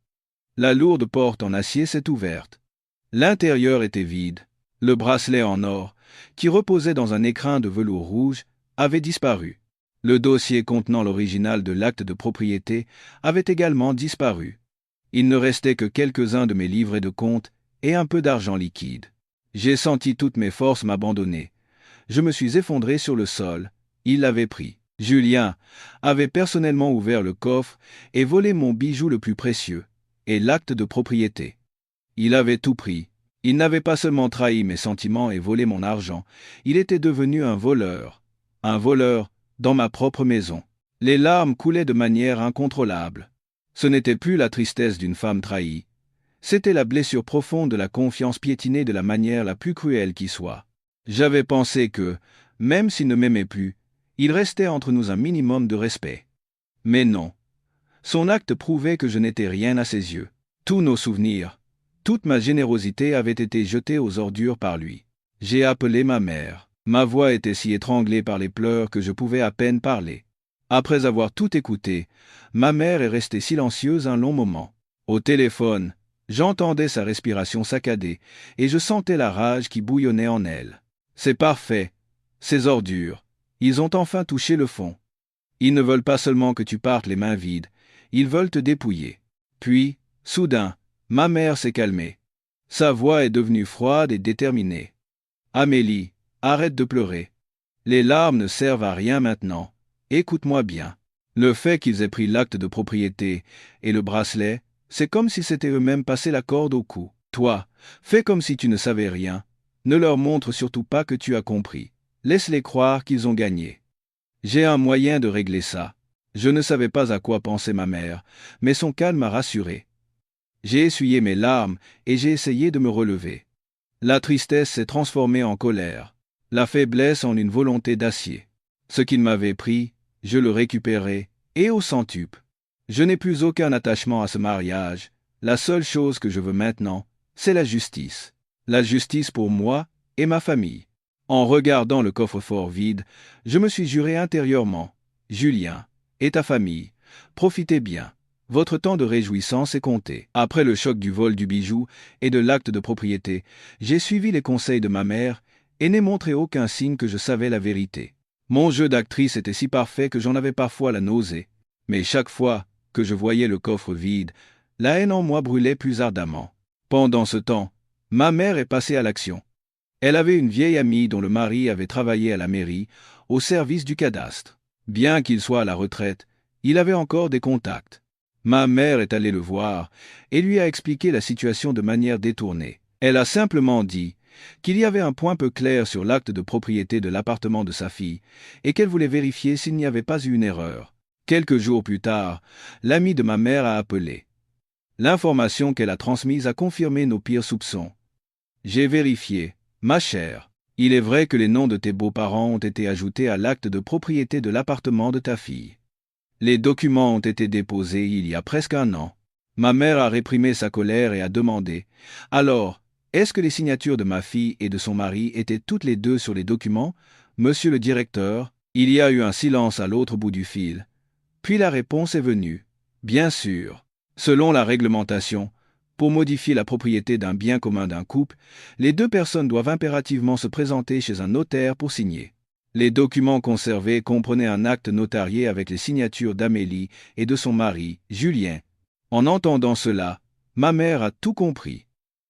La lourde porte en acier s'est ouverte. L'intérieur était vide. Le bracelet en or, qui reposait dans un écrin de velours rouge, avait disparu. Le dossier contenant l'original de l'acte de propriété avait également disparu. Il ne restait que quelques-uns de mes livrets de compte et un peu d'argent liquide. J'ai senti toutes mes forces m'abandonner. Je me suis effondré sur le sol. Il l'avait pris. Julien avait personnellement ouvert le coffre et volé mon bijou le plus précieux, et l'acte de propriété. Il avait tout pris. Il n'avait pas seulement trahi mes sentiments et volé mon argent, il était devenu un voleur. Un voleur dans ma propre maison. Les larmes coulaient de manière incontrôlable. Ce n'était plus la tristesse d'une femme trahie. C'était la blessure profonde de la confiance piétinée de la manière la plus cruelle qui soit. J'avais pensé que, même s'il ne m'aimait plus, il restait entre nous un minimum de respect. Mais non. Son acte prouvait que je n'étais rien à ses yeux. Tous nos souvenirs, toute ma générosité avait été jetée aux ordures par lui. J'ai appelé ma mère. Ma voix était si étranglée par les pleurs que je pouvais à peine parler. Après avoir tout écouté, ma mère est restée silencieuse un long moment. Au téléphone, j'entendais sa respiration saccadée et je sentais la rage qui bouillonnait en elle. C'est parfait. Ces ordures. Ils ont enfin touché le fond. Ils ne veulent pas seulement que tu partes les mains vides, ils veulent te dépouiller. Puis, soudain, ma mère s'est calmée. Sa voix est devenue froide et déterminée. Amélie, arrête de pleurer. Les larmes ne servent à rien maintenant. Écoute-moi bien. Le fait qu'ils aient pris l'acte de propriété et le bracelet, c'est comme si c'était eux-mêmes passé la corde au cou. Toi, fais comme si tu ne savais rien. Ne leur montre surtout pas que tu as compris. Laisse-les croire qu'ils ont gagné. J'ai un moyen de régler ça. Je ne savais pas à quoi pensait ma mère, mais son calme m'a rassuré. J'ai essuyé mes larmes et j'ai essayé de me relever. La tristesse s'est transformée en colère, la faiblesse en une volonté d'acier. Ce qu'il m'avait pris, je le récupérais, et au centuple. Je n'ai plus aucun attachement à ce mariage. La seule chose que je veux maintenant, c'est la justice. La justice pour moi et ma famille. En regardant le coffre-fort vide, je me suis juré intérieurement, Julien, et ta famille, profitez bien. Votre temps de réjouissance est compté. Après le choc du vol du bijou et de l'acte de propriété, j'ai suivi les conseils de ma mère et n'ai montré aucun signe que je savais la vérité. Mon jeu d'actrice était si parfait que j'en avais parfois la nausée. Mais chaque fois que je voyais le coffre vide, la haine en moi brûlait plus ardemment. Pendant ce temps, ma mère est passée à l'action. Elle avait une vieille amie dont le mari avait travaillé à la mairie, au service du cadastre. Bien qu'il soit à la retraite, il avait encore des contacts. Ma mère est allée le voir et lui a expliqué la situation de manière détournée. Elle a simplement dit qu'il y avait un point peu clair sur l'acte de propriété de l'appartement de sa fille et qu'elle voulait vérifier s'il n'y avait pas eu une erreur. Quelques jours plus tard, l'amie de ma mère a appelé. L'information qu'elle a transmise a confirmé nos pires soupçons. J'ai vérifié, ma chère. Il est vrai que les noms de tes beaux-parents ont été ajoutés à l'acte de propriété de l'appartement de ta fille. Les documents ont été déposés il y a presque un an. Ma mère a réprimé sa colère et a demandé « Alors, Est-ce que les signatures de ma fille et de son mari étaient toutes les deux sur les documents, monsieur le directeur? Il y a eu un silence à l'autre bout du fil. Puis la réponse est venue. Bien sûr. Selon la réglementation, pour modifier la propriété d'un bien commun d'un couple, les deux personnes doivent impérativement se présenter chez un notaire pour signer. Les documents conservés comprenaient un acte notarié avec les signatures d'Amélie et de son mari, Julien. En entendant cela, ma mère a tout compris.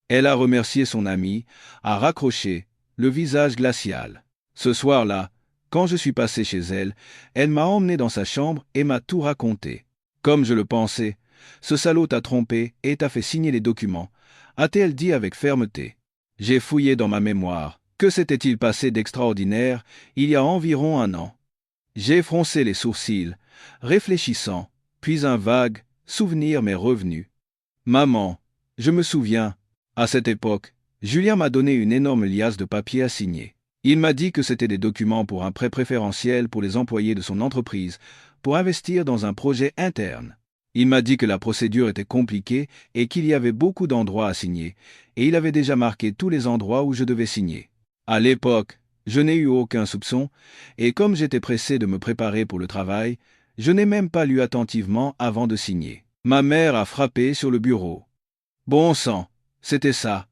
Elle a remercié son ami, a raccroché, le visage glacial. Ce soir-là, quand je suis passé chez elle, elle m'a emmené dans sa chambre et m'a tout raconté. Comme je le pensais, ce salaud t'a trompé et t'a fait signer les documents, a-t-elle dit avec fermeté. J'ai fouillé dans ma mémoire. Que s'était-il passé d'extraordinaire il y a environ 1 an? J'ai froncé les sourcils, réfléchissant, puis un vague souvenir m'est revenu. Maman, je me souviens, à cette époque, Julien m'a donné une énorme liasse de papiers à signer. Il m'a dit que c'était des documents pour un prêt préférentiel pour les employés de son entreprise, pour investir dans un projet interne. Il m'a dit que la procédure était compliquée et qu'il y avait beaucoup d'endroits à signer, et il avait déjà marqué tous les endroits où je devais signer. À l'époque, je n'ai eu aucun soupçon, et comme j'étais pressé de me préparer pour le travail, je n'ai même pas lu attentivement avant de signer. Ma mère a frappé sur le bureau. Bon sang, c'était ça.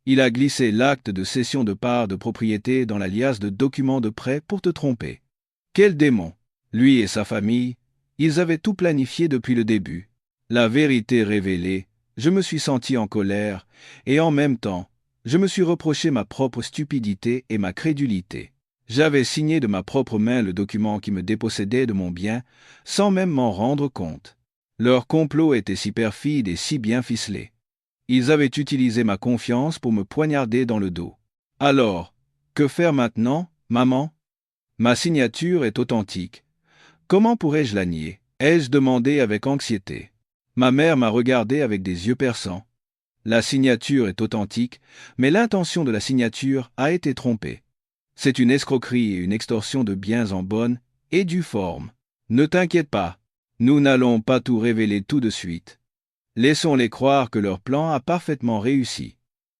Il a glissé l'acte de cession de part de propriété dans la liasse de documents de prêt pour te tromper. Quel démon! Lui et sa famille, ils avaient tout planifié depuis le début. La vérité révélée, je me suis senti en colère, et en même temps, je me suis reproché ma propre stupidité et ma crédulité. J'avais signé de ma propre main le document qui me dépossédait de mon bien, sans même m'en rendre compte. Leur complot était si perfide et si bien ficelé. Ils avaient utilisé ma confiance pour me poignarder dans le dos. Alors, que faire maintenant, maman? Ma signature est authentique. Comment pourrais-je la nier? Ai-je demandé avec anxiété. Ma mère m'a regardé avec des yeux perçants. La signature est authentique, mais l'intention de la signature a été trompée. C'est une escroquerie et une extorsion de biens en bonne et due forme. Ne t'inquiète pas, nous n'allons pas tout révéler tout de suite. Laissons-les croire que leur plan a parfaitement réussi.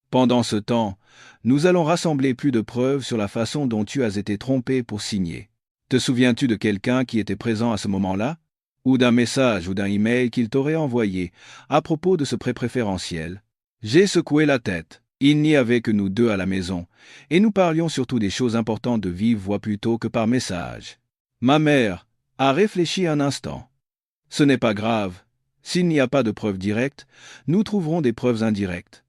Pendant ce temps, nous allons rassembler plus de preuves sur la façon dont tu as été trompé pour signer. Te souviens-tu de quelqu'un qui était présent à ce moment-là? Ou d'un message ou d'un email qu'il t'aurait envoyé à propos de ce prêt préférentiel? J'ai secoué la tête. Il n'y avait que nous deux à la maison, et nous parlions surtout des choses importantes de vive voix plutôt que par message. Ma mère a réfléchi un instant. Ce n'est pas grave. S'il n'y a pas de preuves directes, nous trouverons des preuves indirectes.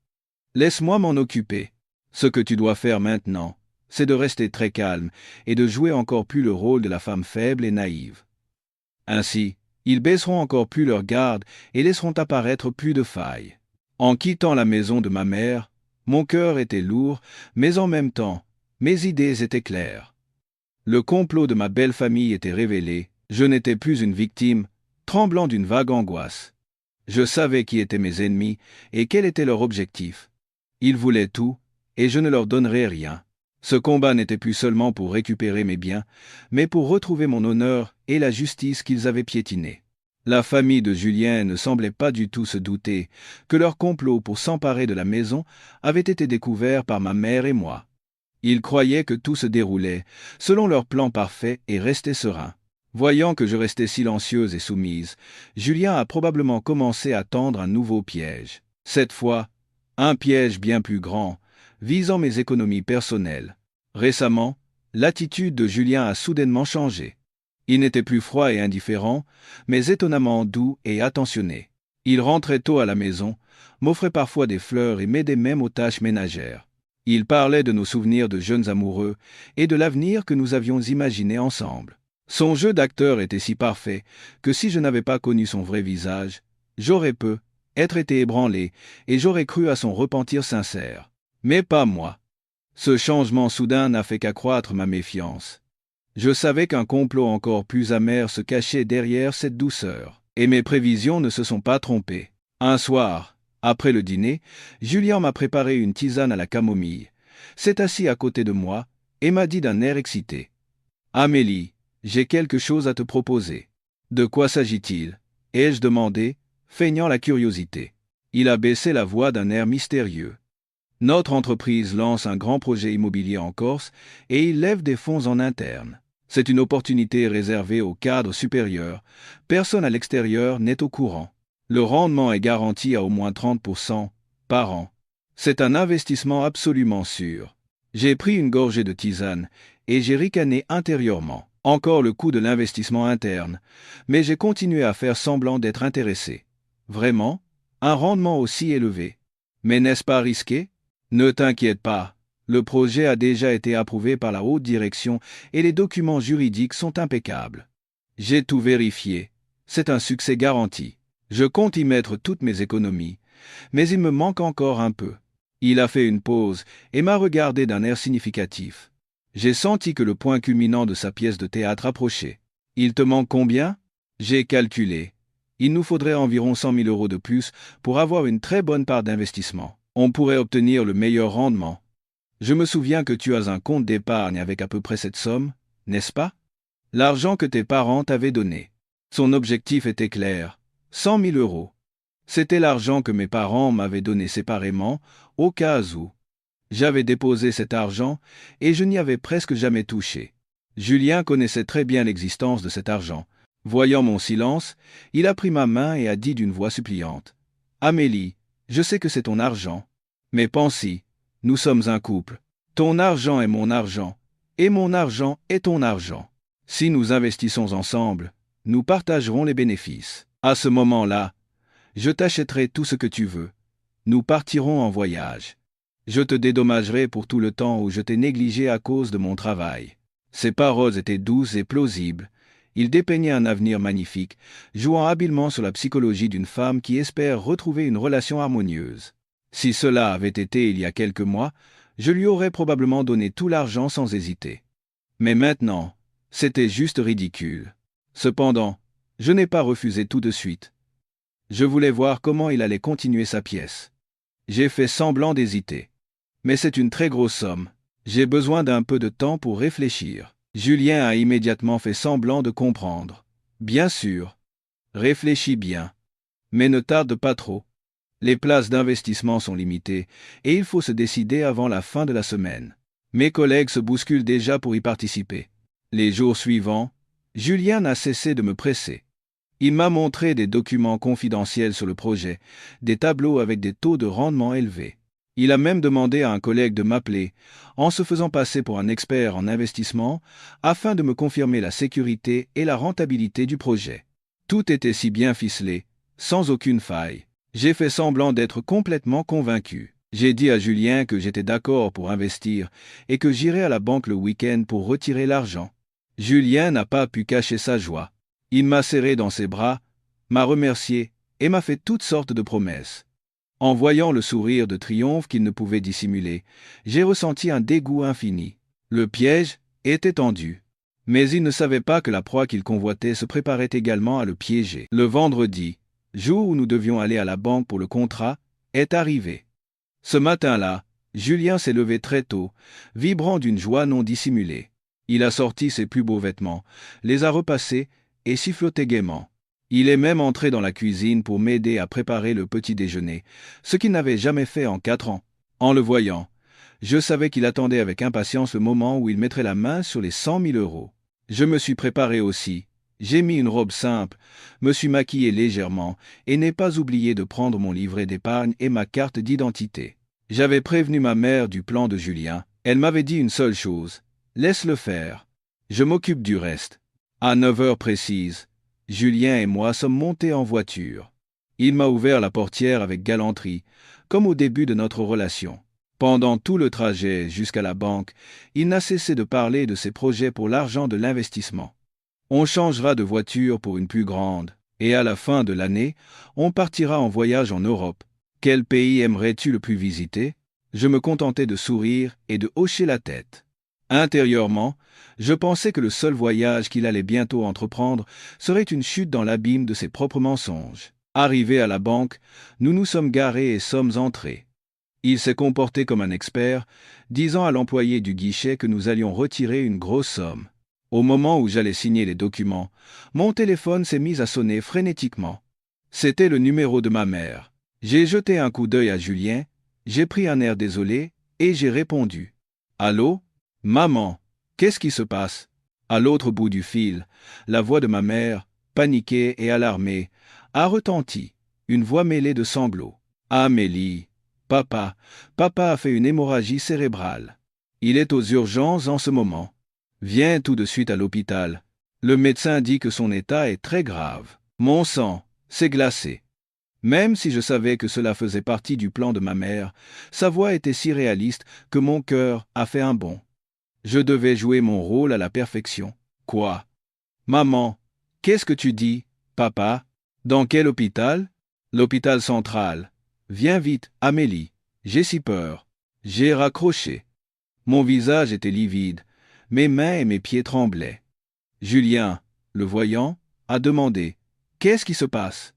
Laisse-moi m'en occuper. Ce que tu dois faire maintenant, c'est de rester très calme et de jouer encore plus le rôle de la femme faible et naïve. Ainsi, ils baisseront encore plus leur garde et laisseront apparaître plus de failles. En quittant la maison de ma mère, mon cœur était lourd, mais en même temps, mes idées étaient claires. Le complot de ma belle famille était révélé, je n'étais plus une victime, tremblant d'une vague angoisse. Je savais qui étaient mes ennemis et quel était leur objectif. Ils voulaient tout, et je ne leur donnerais rien. Ce combat n'était plus seulement pour récupérer mes biens, mais pour retrouver mon honneur et la justice qu'ils avaient piétinée. La famille de Julien ne semblait pas du tout se douter que leur complot pour s'emparer de la maison avait été découvert par ma mère et moi. Ils croyaient que tout se déroulait selon leur plan parfait et restaient sereins. Voyant que je restais silencieuse et soumise, Julien a probablement commencé à tendre un nouveau piège. Cette fois, un piège bien plus grand, visant mes économies personnelles. Récemment, l'attitude de Julien a soudainement changé. Il n'était plus froid et indifférent, mais étonnamment doux et attentionné. Il rentrait tôt à la maison, m'offrait parfois des fleurs et m'aidait même aux tâches ménagères. Il parlait de nos souvenirs de jeunes amoureux et de l'avenir que nous avions imaginé ensemble. Son jeu d'acteur était si parfait que si je n'avais pas connu son vrai visage, j'aurais être été ébranlé et j'aurais cru à son repentir sincère. Mais pas moi. Ce changement soudain n'a fait qu'accroître ma méfiance. Je savais qu'un complot encore plus amer se cachait derrière cette douceur, et mes prévisions ne se sont pas trompées. Un soir, après le dîner, Julien m'a préparé une tisane à la camomille, s'est assis à côté de moi et m'a dit d'un air excité. « Amélie, j'ai quelque chose à te proposer. » « De quoi s'agit-il » ai-je demandé, feignant la curiosité. Il a baissé la voix d'un air mystérieux. « Notre entreprise lance un grand projet immobilier en Corse et il lève des fonds en interne. C'est une opportunité réservée aux cadres supérieurs. Personne à l'extérieur n'est au courant. Le rendement est garanti à au moins 30% par an. C'est un investissement absolument sûr. J'ai pris une gorgée de tisane et j'ai ricané intérieurement. Encore le coût de l'investissement interne, mais j'ai continué à faire semblant d'être intéressé. Vraiment? Un rendement aussi élevé? Mais n'est-ce pas risqué? Ne t'inquiète pas. Le projet a déjà été approuvé par la haute direction et les documents juridiques sont impeccables. J'ai tout vérifié. C'est un succès garanti. Je compte y mettre toutes mes économies, mais il me manque encore un peu. Il a fait une pause et m'a regardé d'un air significatif. J'ai senti que le point culminant de sa pièce de théâtre approchait. Il te manque combien? J'ai calculé. Il nous faudrait environ 100 000 € de plus pour avoir une très bonne part d'investissement. On pourrait obtenir le meilleur rendement. Je me souviens que tu as un compte d'épargne avec à peu près cette somme, n'est-ce pas? L'argent que tes parents t'avaient donné. Son objectif était clair, 100 000 €. C'était l'argent que mes parents m'avaient donné séparément, au cas où. J'avais déposé cet argent et je n'y avais presque jamais touché. Julien connaissait très bien l'existence de cet argent. Voyant mon silence, il a pris ma main et a dit d'une voix suppliante. « Amélie, je sais que c'est ton argent. Mais pense-y, nous sommes un couple. Ton argent est mon argent, et mon argent est ton argent. Si nous investissons ensemble, nous partagerons les bénéfices. À ce moment-là, je t'achèterai tout ce que tu veux. Nous partirons en voyage. Je te dédommagerai pour tout le temps où je t'ai négligé à cause de mon travail. » Ses paroles étaient douces et plausibles. Il dépeignait un avenir magnifique, jouant habilement sur la psychologie d'une femme qui espère retrouver une relation harmonieuse. Si cela avait été il y a quelques mois, je lui aurais probablement donné tout l'argent sans hésiter. Mais maintenant, c'était juste ridicule. Cependant, je n'ai pas refusé tout de suite. Je voulais voir comment il allait continuer sa pièce. J'ai fait semblant d'hésiter. Mais c'est une très grosse somme. J'ai besoin d'un peu de temps pour réfléchir. Julien a immédiatement fait semblant de comprendre. Bien sûr. Réfléchis bien. Mais ne tarde pas trop. Les places d'investissement sont limitées et il faut se décider avant la fin de la semaine. Mes collègues se bousculent déjà pour y participer. Les jours suivants, Julien n'a cessé de me presser. Il m'a montré des documents confidentiels sur le projet, des tableaux avec des taux de rendement élevés. Il a même demandé à un collègue de m'appeler, en se faisant passer pour un expert en investissement, afin de me confirmer la sécurité et la rentabilité du projet. Tout était si bien ficelé, sans aucune faille. J'ai fait semblant d'être complètement convaincu. J'ai dit à Julien que j'étais d'accord pour investir et que j'irais à la banque le week-end pour retirer l'argent. Julien n'a pas pu cacher sa joie. Il m'a serré dans ses bras, m'a remercié et m'a fait toutes sortes de promesses. En voyant le sourire de triomphe qu'il ne pouvait dissimuler, j'ai ressenti un dégoût infini. Le piège était tendu. Mais il ne savait pas que la proie qu'il convoitait se préparait également à le piéger. Le vendredi, jour où nous devions aller à la banque pour le contrat, est arrivé. Ce matin-là, Julien s'est levé très tôt, vibrant d'une joie non dissimulée. Il a sorti ses plus beaux vêtements, les a repassés et sifflotait gaiement. Il est même entré dans la cuisine pour m'aider à préparer le petit déjeuner, ce qu'il n'avait jamais fait en 4 ans. En le voyant, je savais qu'il attendait avec impatience le moment où il mettrait la main sur les 100 000 €. Je me suis préparé aussi. J'ai mis une robe simple, me suis maquillé légèrement et n'ai pas oublié de prendre mon livret d'épargne et ma carte d'identité. J'avais prévenu ma mère du plan de Julien. Elle m'avait dit une seule chose. Laisse-le faire. Je m'occupe du reste. À 9 heures précises, Julien et moi sommes montés en voiture. Il m'a ouvert la portière avec galanterie, comme au début de notre relation. Pendant tout le trajet jusqu'à la banque, il n'a cessé de parler de ses projets pour l'argent de l'investissement. On changera de voiture pour une plus grande, et à la fin de l'année, on partira en voyage en Europe. Quel pays aimerais-tu le plus visiter? Je me contentais de sourire et de hocher la tête. Intérieurement, je pensais que le seul voyage qu'il allait bientôt entreprendre serait une chute dans l'abîme de ses propres mensonges. Arrivés à la banque, nous nous sommes garés et sommes entrés. Il s'est comporté comme un expert, disant à l'employé du guichet que nous allions retirer une grosse somme. Au moment où j'allais signer les documents, mon téléphone s'est mis à sonner frénétiquement. C'était le numéro de ma mère. J'ai jeté un coup d'œil à Julien, J'ai pris un air désolé, et j'ai répondu. Allô? Maman, qu'est-ce qui se passe? À l'autre bout du fil, la voix de ma mère, paniquée et alarmée, a retenti, une voix mêlée de sanglots. Amélie, papa a fait une hémorragie cérébrale. Il est aux urgences en ce moment. Viens tout de suite à l'hôpital. Le médecin dit que son état est très grave. Mon sang s'est glacé. Même si je savais que cela faisait partie du plan de ma mère, sa voix était si réaliste que mon cœur a fait un bond. Je devais jouer mon rôle à la perfection. Quoi? Maman, qu'est-ce que tu dis? Papa? Dans quel hôpital? L'hôpital central. Viens vite, Amélie. J'ai si peur. J'ai raccroché. Mon visage était livide. Mes mains et mes pieds tremblaient. Julien, le voyant, a demandé. Qu'est-ce qui se passe?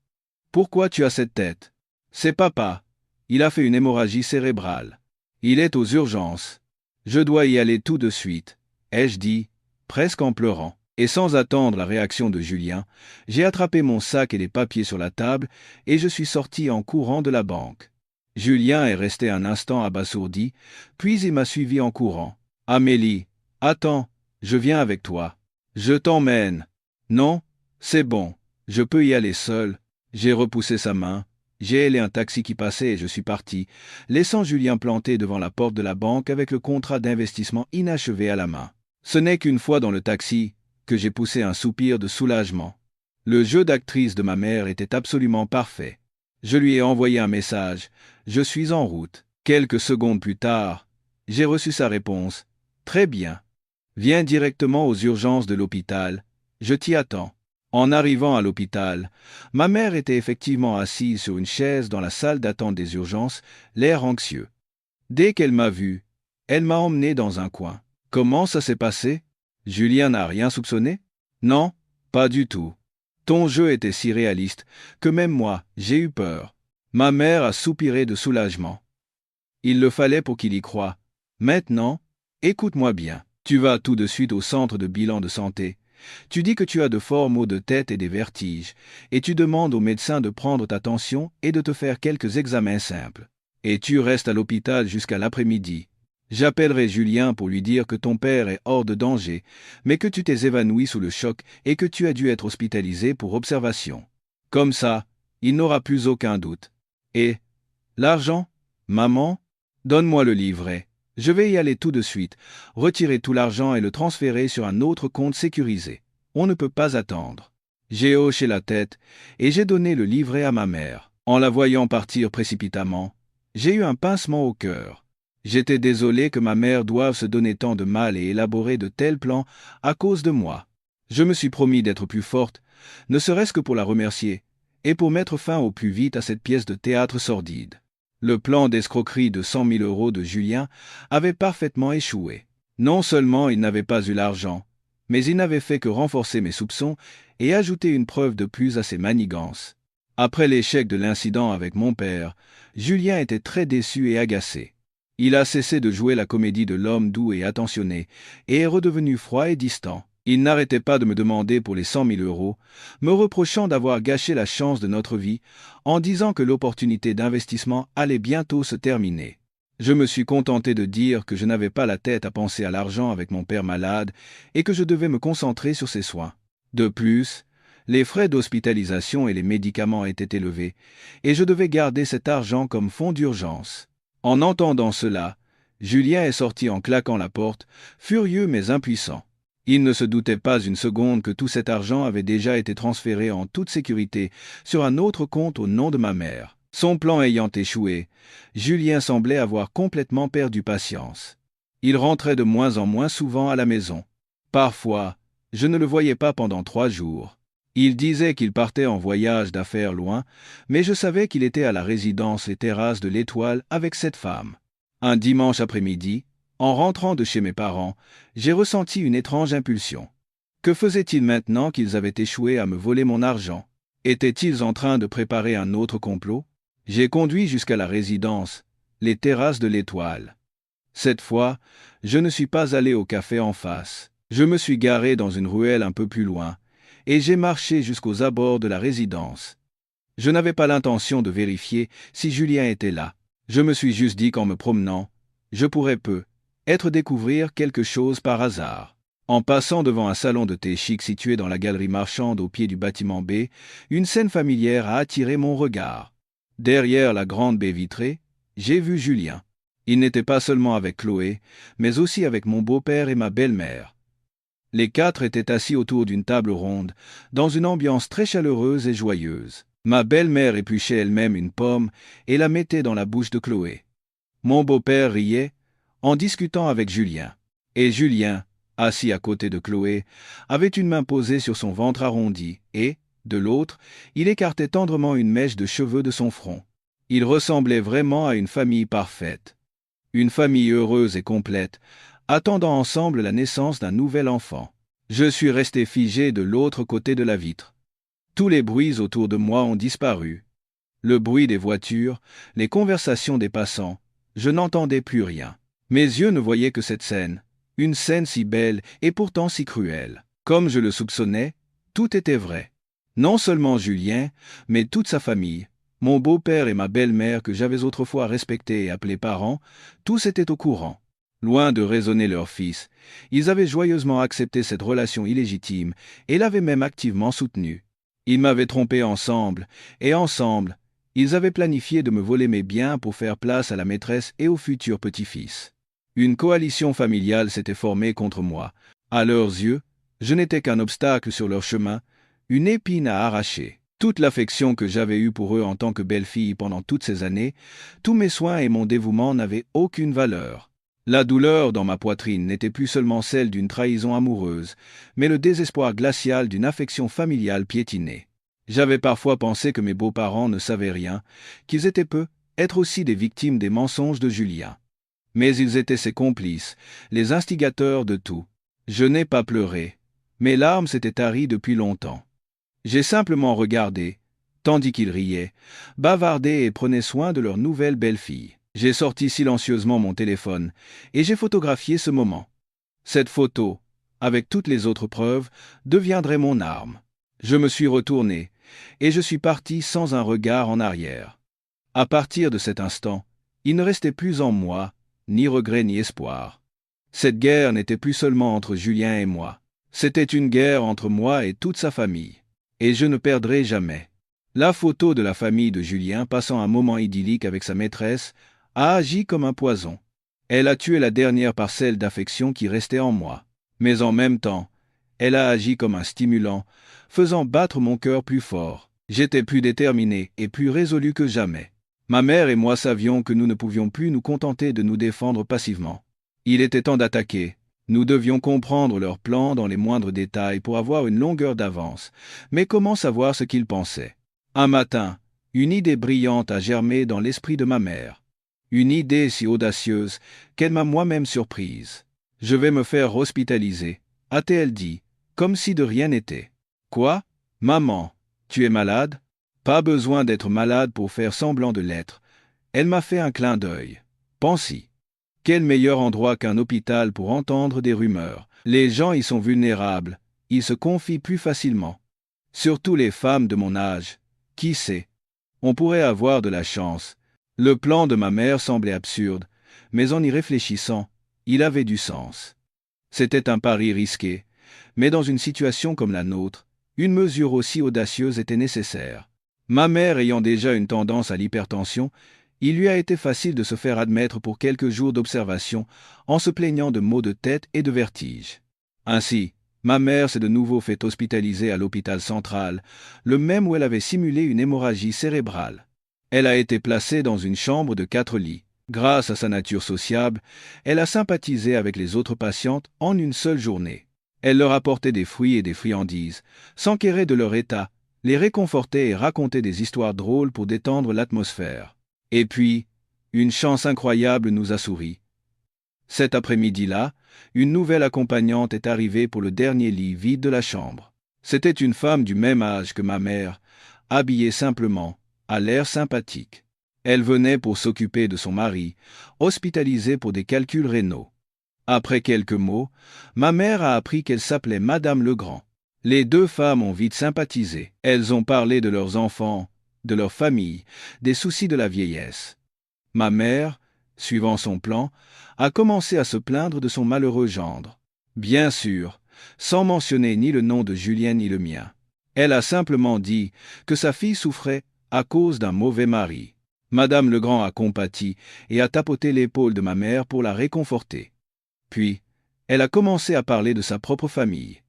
Pourquoi tu as cette tête? C'est papa. Il a fait une hémorragie cérébrale. Il est aux urgences. Je dois y aller tout de suite, ai-je dit, presque en pleurant. Et sans attendre la réaction de Julien, j'ai attrapé mon sac et les papiers sur la table et je suis sorti en courant de la banque. Julien est resté un instant abasourdi, puis il m'a suivi en courant. Amélie, attends, je viens avec toi. Je t'emmène. Non, c'est bon, je peux y aller seul. J'ai repoussé sa main, j'ai ailé un taxi qui passait et je suis parti, laissant Julien planté devant la porte de la banque avec le contrat d'investissement inachevé à la main. Ce n'est qu'une fois dans le taxi que j'ai poussé un soupir de soulagement. Le jeu d'actrice de ma mère était absolument parfait. Je lui ai envoyé un message. Je suis en route. Quelques secondes plus tard, j'ai reçu sa réponse. Très bien. Viens directement aux urgences de l'hôpital. Je t'y attends. En arrivant à l'hôpital, ma mère était effectivement assise sur une chaise dans la salle d'attente des urgences, l'air anxieux. Dès qu'elle m'a vu, elle m'a emmené dans un coin. Comment ça s'est passé? Julien n'a rien soupçonné? Non, pas du tout. Ton jeu était si réaliste que même moi, j'ai eu peur. Ma mère a soupiré de soulagement. Il le fallait pour qu'il y croie. Maintenant, écoute-moi bien. Tu vas tout de suite au centre de bilan de santé. Tu dis que tu as de forts maux de tête et des vertiges, et tu demandes au médecin de prendre ta tension et de te faire quelques examens simples. Et tu restes à l'hôpital jusqu'à l'après-midi. J'appellerai Julien pour lui dire que ton père est hors de danger, mais que tu t'es évanoui sous le choc et que tu as dû être hospitalisé pour observation. Comme ça, il n'aura plus aucun doute. Et l'argent, maman? Donne-moi le livret. Je vais y aller tout de suite, retirer tout l'argent et le transférer sur un autre compte sécurisé. On ne peut pas attendre. J'ai hoché la tête et j'ai donné le livret à ma mère. En la voyant partir précipitamment, j'ai eu un pincement au cœur. J'étais désolé que ma mère doive se donner tant de mal et élaborer de tels plans à cause de moi. Je me suis promis d'être plus forte, ne serait-ce que pour la remercier, et pour mettre fin au plus vite à cette pièce de théâtre sordide. Le plan d'escroquerie de 100 000 € de Julien avait parfaitement échoué. Non seulement il n'avait pas eu l'argent, mais il n'avait fait que renforcer mes soupçons et ajouter une preuve de plus à ses manigances. Après l'échec de l'incident avec mon père, Julien était très déçu et agacé. Il a cessé de jouer la comédie de l'homme doux et attentionné, et est redevenu froid et distant. Il n'arrêtait pas de me demander pour les 100 000 €, me reprochant d'avoir gâché la chance de notre vie, en disant que l'opportunité d'investissement allait bientôt se terminer. Je me suis contenté de dire que je n'avais pas la tête à penser à l'argent avec mon père malade, et que je devais me concentrer sur ses soins. De plus, les frais d'hospitalisation et les médicaments étaient élevés, et je devais garder cet argent comme fonds d'urgence. En entendant cela, Julien est sorti en claquant la porte, furieux mais impuissant. Il ne se doutait pas une seconde que tout cet argent avait déjà été transféré en toute sécurité sur un autre compte au nom de ma mère. Son plan ayant échoué, Julien semblait avoir complètement perdu patience. Il rentrait de moins en moins souvent à la maison. Parfois, je ne le voyais pas pendant 3 jours. Il disait qu'il partait en voyage d'affaires loin, mais je savais qu'il était à la résidence Les Terrasses de l'Étoile avec cette femme. Un dimanche après-midi, en rentrant de chez mes parents, j'ai ressenti une étrange impulsion. Que faisaient-ils maintenant qu'ils avaient échoué à me voler mon argent? Étaient-ils en train de préparer un autre complot? J'ai conduit jusqu'à la résidence, Les Terrasses de l'Étoile. Cette fois, je ne suis pas allé au café en face. Je me suis garé dans une ruelle un peu plus loin, et j'ai marché jusqu'aux abords de la résidence. Je n'avais pas l'intention de vérifier si Julien était là. Je me suis juste dit qu'en me promenant, je pourrais peut-être découvrir quelque chose par hasard. En passant devant un salon de thé chic situé dans la galerie marchande au pied du bâtiment B, une scène familière a attiré mon regard. Derrière la grande baie vitrée, j'ai vu Julien. Il n'était pas seulement avec Chloé, mais aussi avec mon beau-père et ma belle-mère. Les quatre étaient assis autour d'une table ronde, dans une ambiance très chaleureuse et joyeuse. Ma belle-mère épluchait elle-même une pomme et la mettait dans la bouche de Chloé. Mon beau-père riait, en discutant avec Julien. Et Julien, assis à côté de Chloé, avait une main posée sur son ventre arrondi et, de l'autre, il écartait tendrement une mèche de cheveux de son front. Il ressemblait vraiment à une famille parfaite. Une famille heureuse et complète, attendant ensemble la naissance d'un nouvel enfant. Je suis resté figé de l'autre côté de la vitre. Tous les bruits autour de moi ont disparu. Le bruit des voitures, les conversations des passants, je n'entendais plus rien. Mes yeux ne voyaient que cette scène, une scène si belle et pourtant si cruelle. Comme je le soupçonnais, tout était vrai. Non seulement Julien, mais toute sa famille, mon beau-père et ma belle-mère que j'avais autrefois respectés et appelés parents, tous étaient au courant. Loin de raisonner leur fils, ils avaient joyeusement accepté cette relation illégitime et l'avaient même activement soutenue. Ils m'avaient trompé ensemble, et ensemble, ils avaient planifié de me voler mes biens pour faire place à la maîtresse et au futur petit-fils. Une coalition familiale s'était formée contre moi. À leurs yeux, je n'étais qu'un obstacle sur leur chemin, une épine à arracher. Toute l'affection que j'avais eue pour eux en tant que belle-fille pendant toutes ces années, tous mes soins et mon dévouement n'avaient aucune valeur. La douleur dans ma poitrine n'était plus seulement celle d'une trahison amoureuse, mais le désespoir glacial d'une affection familiale piétinée. J'avais parfois pensé que mes beaux-parents ne savaient rien, qu'ils étaient être aussi des victimes des mensonges de Julien. Mais ils étaient ses complices, les instigateurs de tout. Je n'ai pas pleuré. Mes larmes s'étaient taries depuis longtemps. J'ai simplement regardé, tandis qu'ils riaient, bavardaient et prenaient soin de leur nouvelle belle-fille. J'ai sorti silencieusement mon téléphone et j'ai photographié ce moment. Cette photo, avec toutes les autres preuves, deviendrait mon arme. Je me suis retourné et je suis parti sans un regard en arrière. À partir de cet instant, il ne restait plus en moi ni regret ni espoir. Cette guerre n'était plus seulement entre Julien et moi. C'était une guerre entre moi et toute sa famille. Et je ne perdrai jamais. La photo de la famille de Julien passant un moment idyllique avec sa maîtresse a agi comme un poison. Elle a tué la dernière parcelle d'affection qui restait en moi. Mais en même temps, elle a agi comme un stimulant, faisant battre mon cœur plus fort. J'étais plus déterminé et plus résolu que jamais. Ma mère et moi savions que nous ne pouvions plus nous contenter de nous défendre passivement. Il était temps d'attaquer. Nous devions comprendre leurs plans dans les moindres détails pour avoir une longueur d'avance. Mais comment savoir ce qu'ils pensaient? Un matin, une idée brillante a germé dans l'esprit de ma mère. Une idée si audacieuse qu'elle m'a moi-même surprise. Je vais me faire hospitaliser, a-t-elle dit, comme si de rien n'était. Quoi? Maman, tu es malade? Pas besoin d'être malade pour faire semblant de l'être. Elle m'a fait un clin d'œil. Pense-y. Quel meilleur endroit qu'un hôpital pour entendre des rumeurs? Les gens y sont vulnérables, ils se confient plus facilement. Surtout les femmes de mon âge. Qui sait? On pourrait avoir de la chance. Le plan de ma mère semblait absurde, mais en y réfléchissant, il avait du sens. C'était un pari risqué, mais dans une situation comme la nôtre, une mesure aussi audacieuse était nécessaire. Ma mère ayant déjà une tendance à l'hypertension, il lui a été facile de se faire admettre pour quelques jours d'observation en se plaignant de maux de tête et de vertiges. Ainsi, ma mère s'est de nouveau fait hospitaliser à l'hôpital central, le même où elle avait simulé une hémorragie cérébrale. Elle a été placée dans une chambre de 4 lits. Grâce à sa nature sociable, elle a sympathisé avec les autres patientes en une seule journée. Elle leur apportait des fruits et des friandises, s'enquérait de leur état, les réconfortait et racontait des histoires drôles pour détendre l'atmosphère. Et puis, une chance incroyable nous a souri. Cet après-midi-là, une nouvelle accompagnante est arrivée pour le dernier lit vide de la chambre. C'était une femme du même âge que ma mère, habillée simplement, à l'air sympathique. Elle venait pour s'occuper de son mari, hospitalisé pour des calculs rénaux. Après quelques mots, ma mère a appris qu'elle s'appelait Madame Legrand. Les deux femmes ont vite sympathisé. Elles ont parlé de leurs enfants, de leur famille, des soucis de la vieillesse. Ma mère, suivant son plan, a commencé à se plaindre de son malheureux gendre. Bien sûr, sans mentionner ni le nom de Julien ni le mien. Elle a simplement dit que sa fille souffrait à cause d'un mauvais mari. Madame Legrand a compati et a tapoté l'épaule de ma mère pour la réconforter. Puis, elle a commencé à parler de sa propre famille.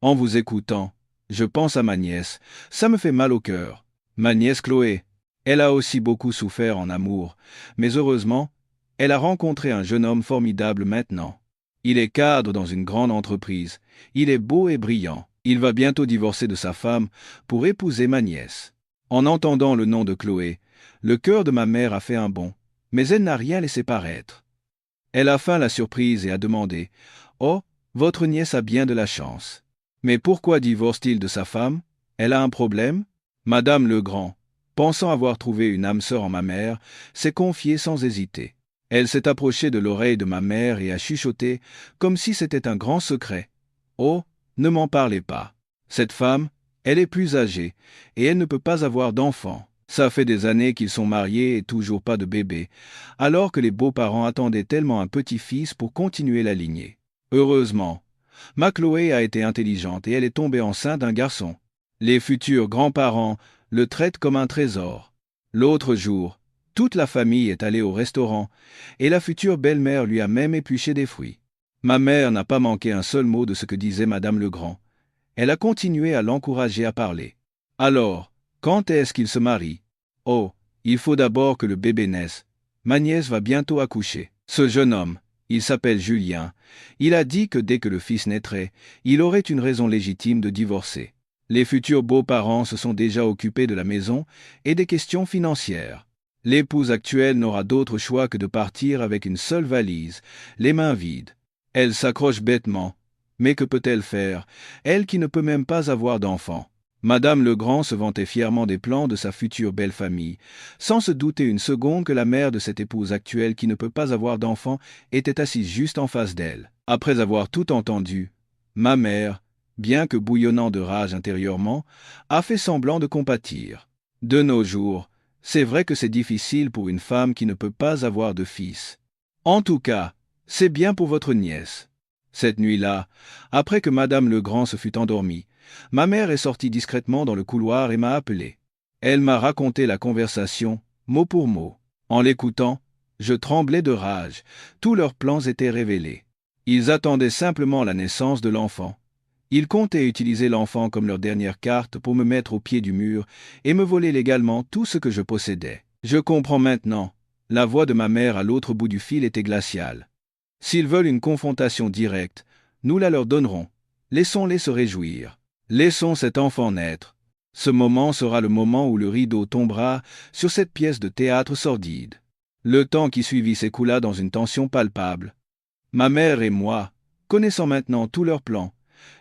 En vous écoutant, je pense à ma nièce, ça me fait mal au cœur. Ma nièce Chloé, elle a aussi beaucoup souffert en amour, mais heureusement, elle a rencontré un jeune homme formidable maintenant. Il est cadre dans une grande entreprise, il est beau et brillant, il va bientôt divorcer de sa femme pour épouser ma nièce. En entendant le nom de Chloé, le cœur de ma mère a fait un bond, mais elle n'a rien laissé paraître. Elle a feint la surprise et a demandé « Oh, votre nièce a bien de la chance. Mais pourquoi divorce-t-il de sa femme? Elle a un problème ?» Madame Legrand, pensant avoir trouvé une âme sœur en ma mère, s'est confiée sans hésiter. Elle s'est approchée de l'oreille de ma mère et a chuchoté comme si c'était un grand secret. « Oh, ne m'en parlez pas. Cette femme, elle est plus âgée, et elle ne peut pas avoir d'enfant. Ça fait des années qu'ils sont mariés et toujours pas de bébé, alors que les beaux-parents attendaient tellement un petit-fils pour continuer la lignée. Heureusement, ma Chloé a été intelligente et elle est tombée enceinte d'un garçon. Les futurs grands-parents le traitent comme un trésor. L'autre jour, toute la famille est allée au restaurant et la future belle-mère lui a même épluché des fruits. Ma mère n'a pas manqué un seul mot de ce que disait Madame Legrand. Elle a continué à l'encourager à parler. Alors, quand est-ce qu'il se marie? Oh, il faut d'abord que le bébé naisse. Ma nièce va bientôt accoucher. Ce jeune homme, il s'appelle Julien. Il a dit que dès que le fils naîtrait, il aurait une raison légitime de divorcer. Les futurs beaux-parents se sont déjà occupés de la maison et des questions financières. L'épouse actuelle n'aura d'autre choix que de partir avec une seule valise, les mains vides. Elle s'accroche bêtement. Mais que peut-elle faire, elle qui ne peut même pas avoir d'enfant? Madame Legrand se vantait fièrement des plans de sa future belle famille, sans se douter une seconde que la mère de cette épouse actuelle qui ne peut pas avoir d'enfant était assise juste en face d'elle. Après avoir tout entendu, ma mère, bien que bouillonnant de rage intérieurement, a fait semblant de compatir. De nos jours, c'est vrai que c'est difficile pour une femme qui ne peut pas avoir de fils. En tout cas, c'est bien pour votre nièce. Cette nuit-là, après que Madame Legrand se fut endormie, ma mère est sortie discrètement dans le couloir et m'a appelé. Elle m'a raconté la conversation, mot pour mot. En l'écoutant, je tremblais de rage. Tous leurs plans étaient révélés. Ils attendaient simplement la naissance de l'enfant. Ils comptaient utiliser l'enfant comme leur dernière carte pour me mettre au pied du mur et me voler légalement tout ce que je possédais. Je comprends maintenant. La voix de ma mère à l'autre bout du fil était glaciale. S'ils veulent une confrontation directe, nous la leur donnerons. Laissons-les se réjouir. Laissons cet enfant naître. Ce moment sera le moment où le rideau tombera sur cette pièce de théâtre sordide. Le temps qui suivit s'écoula dans une tension palpable. Ma mère et moi, connaissant maintenant tous leurs plans,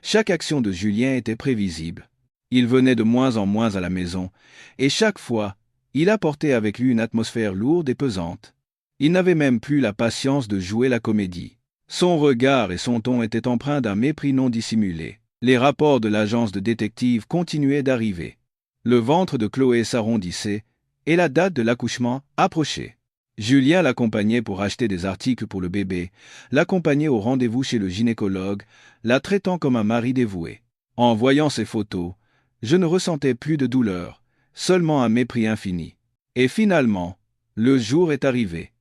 chaque action de Julien était prévisible. Il venait de moins en moins à la maison, et chaque fois, il apportait avec lui une atmosphère lourde et pesante. Il n'avait même plus la patience de jouer la comédie. Son regard et son ton étaient empreints d'un mépris non dissimulé. Les rapports de l'agence de détective continuaient d'arriver. Le ventre de Chloé s'arrondissait et la date de l'accouchement approchait. Julien l'accompagnait pour acheter des articles pour le bébé, l'accompagnait au rendez-vous chez le gynécologue, la traitant comme un mari dévoué. En voyant ces photos, je ne ressentais plus de douleur, seulement un mépris infini. Et finalement, le jour est arrivé.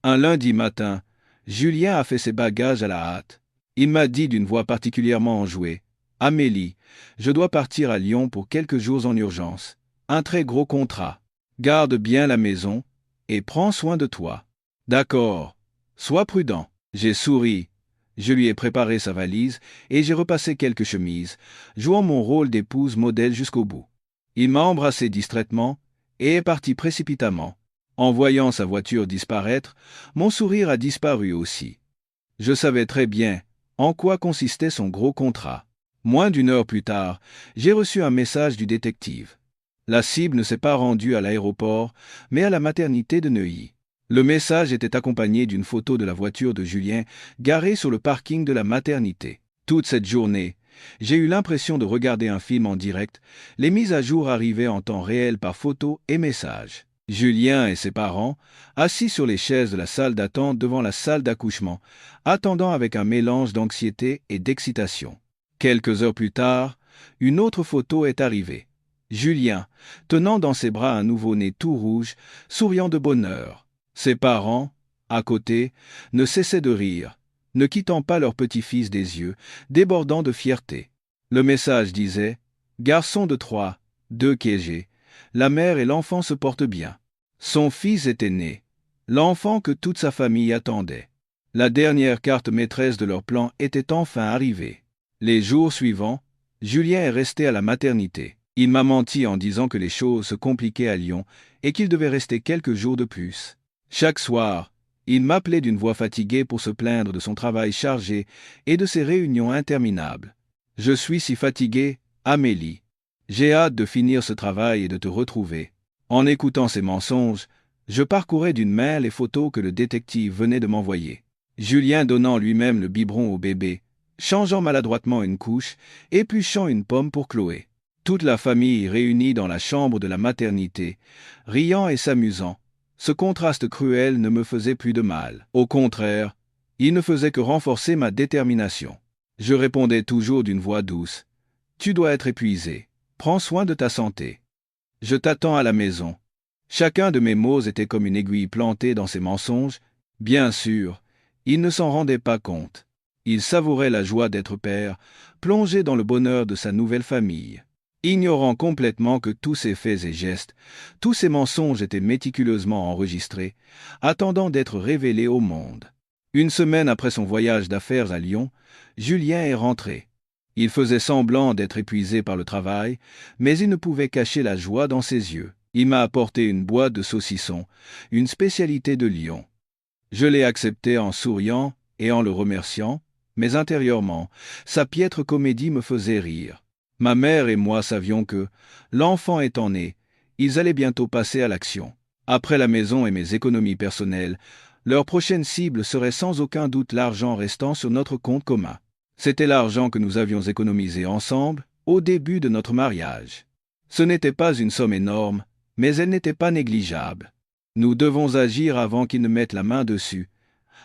Un lundi matin, Julien a fait ses bagages à la hâte. Il m'a dit d'une voix particulièrement enjouée, « Amélie, je dois partir à Lyon pour quelques jours en urgence. Un très gros contrat. Garde bien la maison et prends soin de toi. » « D'accord. Sois prudent. » J'ai souri. Je lui ai préparé sa valise et j'ai repassé quelques chemises, jouant mon rôle d'épouse modèle jusqu'au bout. Il m'a embrassé distraitement et est parti précipitamment. En voyant sa voiture disparaître, mon sourire a disparu aussi. Je savais très bien en quoi consistait son gros contrat. Moins d'une heure plus tard, j'ai reçu un message du détective. La cible ne s'est pas rendue à l'aéroport, mais à la maternité de Neuilly. Le message était accompagné d'une photo de la voiture de Julien garée sur le parking de la maternité. Toute cette journée, j'ai eu l'impression de regarder un film en direct. Les mises à jour arrivaient en temps réel par photo et message. Julien et ses parents, assis sur les chaises de la salle d'attente devant la salle d'accouchement, attendant avec un mélange d'anxiété et d'excitation. Quelques heures plus tard, une autre photo est arrivée. Julien, tenant dans ses bras un nouveau-né tout rouge, souriant de bonheur. Ses parents, à côté, ne cessaient de rire, ne quittant pas leur petit-fils des yeux, débordant de fierté. Le message disait « Garçon de 3, 2 kg, la mère et l'enfant se portent bien. » Son fils était né, l'enfant que toute sa famille attendait. La dernière carte maîtresse de leur plan était enfin arrivée. Les jours suivants, Julien est resté à la maternité. Il m'a menti en disant que les choses se compliquaient à Lyon et qu'il devait rester quelques jours de plus. Chaque soir, il m'appelait d'une voix fatiguée pour se plaindre de son travail chargé et de ses réunions interminables. « Je suis si fatigué, Amélie. J'ai hâte de finir ce travail et de te retrouver. » En écoutant ces mensonges, je parcourais d'une main les photos que le détective venait de m'envoyer. Julien donnant lui-même le biberon au bébé, changeant maladroitement une couche, épluchant une pomme pour Chloé. Toute la famille réunie dans la chambre de la maternité, riant et s'amusant. Ce contraste cruel ne me faisait plus de mal. Au contraire, il ne faisait que renforcer ma détermination. Je répondais toujours d'une voix douce. « Tu dois être épuisé. Prends soin de ta santé. Je t'attends à la maison. » Chacun de mes mots était comme une aiguille plantée dans ses mensonges. Bien sûr, il ne s'en rendait pas compte. Il savourait la joie d'être père, plongé dans le bonheur de sa nouvelle famille. Ignorant complètement que tous ses faits et gestes, tous ses mensonges étaient méticuleusement enregistrés, attendant d'être révélés au monde. Une semaine après son voyage d'affaires à Lyon, Julien est rentré. Il faisait semblant d'être épuisé par le travail, mais il ne pouvait cacher la joie dans ses yeux. Il m'a apporté une boîte de saucissons, une spécialité de Lyon. Je l'ai accepté en souriant et en le remerciant, mais intérieurement, sa piètre comédie me faisait rire. Ma mère et moi savions que, l'enfant étant né, ils allaient bientôt passer à l'action. Après la maison et mes économies personnelles, leur prochaine cible serait sans aucun doute l'argent restant sur notre compte commun. C'était l'argent que nous avions économisé ensemble au début de notre mariage. Ce n'était pas une somme énorme, mais elle n'était pas négligeable. Nous devons agir avant qu'ils ne mettent la main dessus,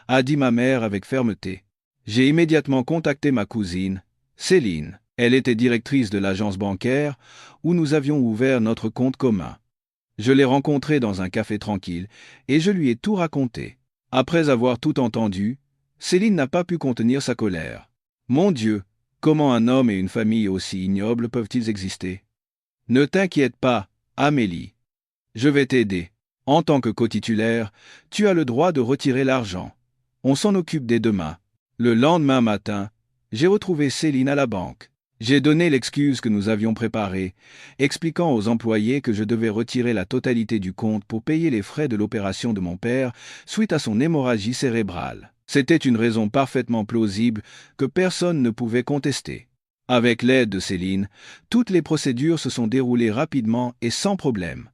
a dit ma mère avec fermeté. J'ai immédiatement contacté ma cousine, Céline. Elle était directrice de l'agence bancaire où nous avions ouvert notre compte commun. Je l'ai rencontrée dans un café tranquille et je lui ai tout raconté. Après avoir tout entendu, Céline n'a pas pu contenir sa colère. Mon Dieu, comment un homme et une famille aussi ignobles peuvent-ils exister? Ne t'inquiète pas, Amélie. Je vais t'aider. En tant que cotitulaire, tu as le droit de retirer l'argent. On s'en occupe dès demain. Le lendemain matin, j'ai retrouvé Céline à la banque. J'ai donné l'excuse que nous avions préparée, expliquant aux employés que je devais retirer la totalité du compte pour payer les frais de l'opération de mon père suite à son hémorragie cérébrale. C'était une raison parfaitement plausible que personne ne pouvait contester. Avec l'aide de Céline, toutes les procédures se sont déroulées rapidement et sans problème.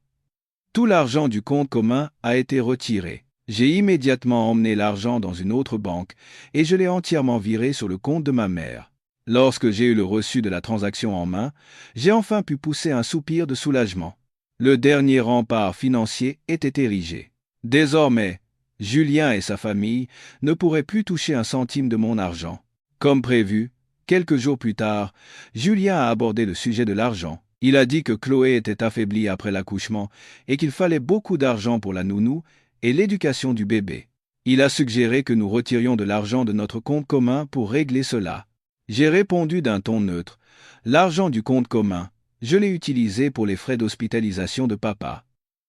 Tout l'argent du compte commun a été retiré. J'ai immédiatement emmené l'argent dans une autre banque et je l'ai entièrement viré sur le compte de ma mère. Lorsque j'ai eu le reçu de la transaction en main, j'ai enfin pu pousser un soupir de soulagement. Le dernier rempart financier était érigé. Désormais, Julien et sa famille ne pourraient plus toucher un centime de mon argent. Comme prévu, quelques jours plus tard, Julien a abordé le sujet de l'argent. Il a dit que Chloé était affaiblie après l'accouchement et qu'il fallait beaucoup d'argent pour la nounou et l'éducation du bébé. Il a suggéré que nous retirions de l'argent de notre compte commun pour régler cela. J'ai répondu d'un ton neutre. L'argent du compte commun, je l'ai utilisé pour les frais d'hospitalisation de papa.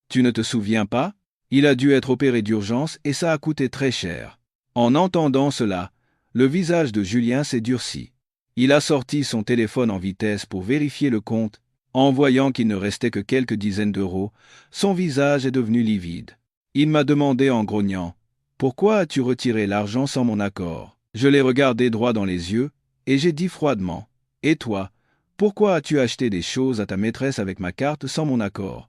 Tu ne te souviens pas? Il a dû être opéré d'urgence et ça a coûté très cher. En entendant cela, le visage de Julien s'est durci. Il a sorti son téléphone en vitesse pour vérifier le compte. En voyant qu'il ne restait que quelques dizaines d'euros, son visage est devenu livide. Il m'a demandé en grognant « Pourquoi as-tu retiré l'argent sans mon accord ?» Je l'ai regardé droit dans les yeux et j'ai dit froidement « Et toi, pourquoi as-tu acheté des choses à ta maîtresse avec ma carte sans mon accord?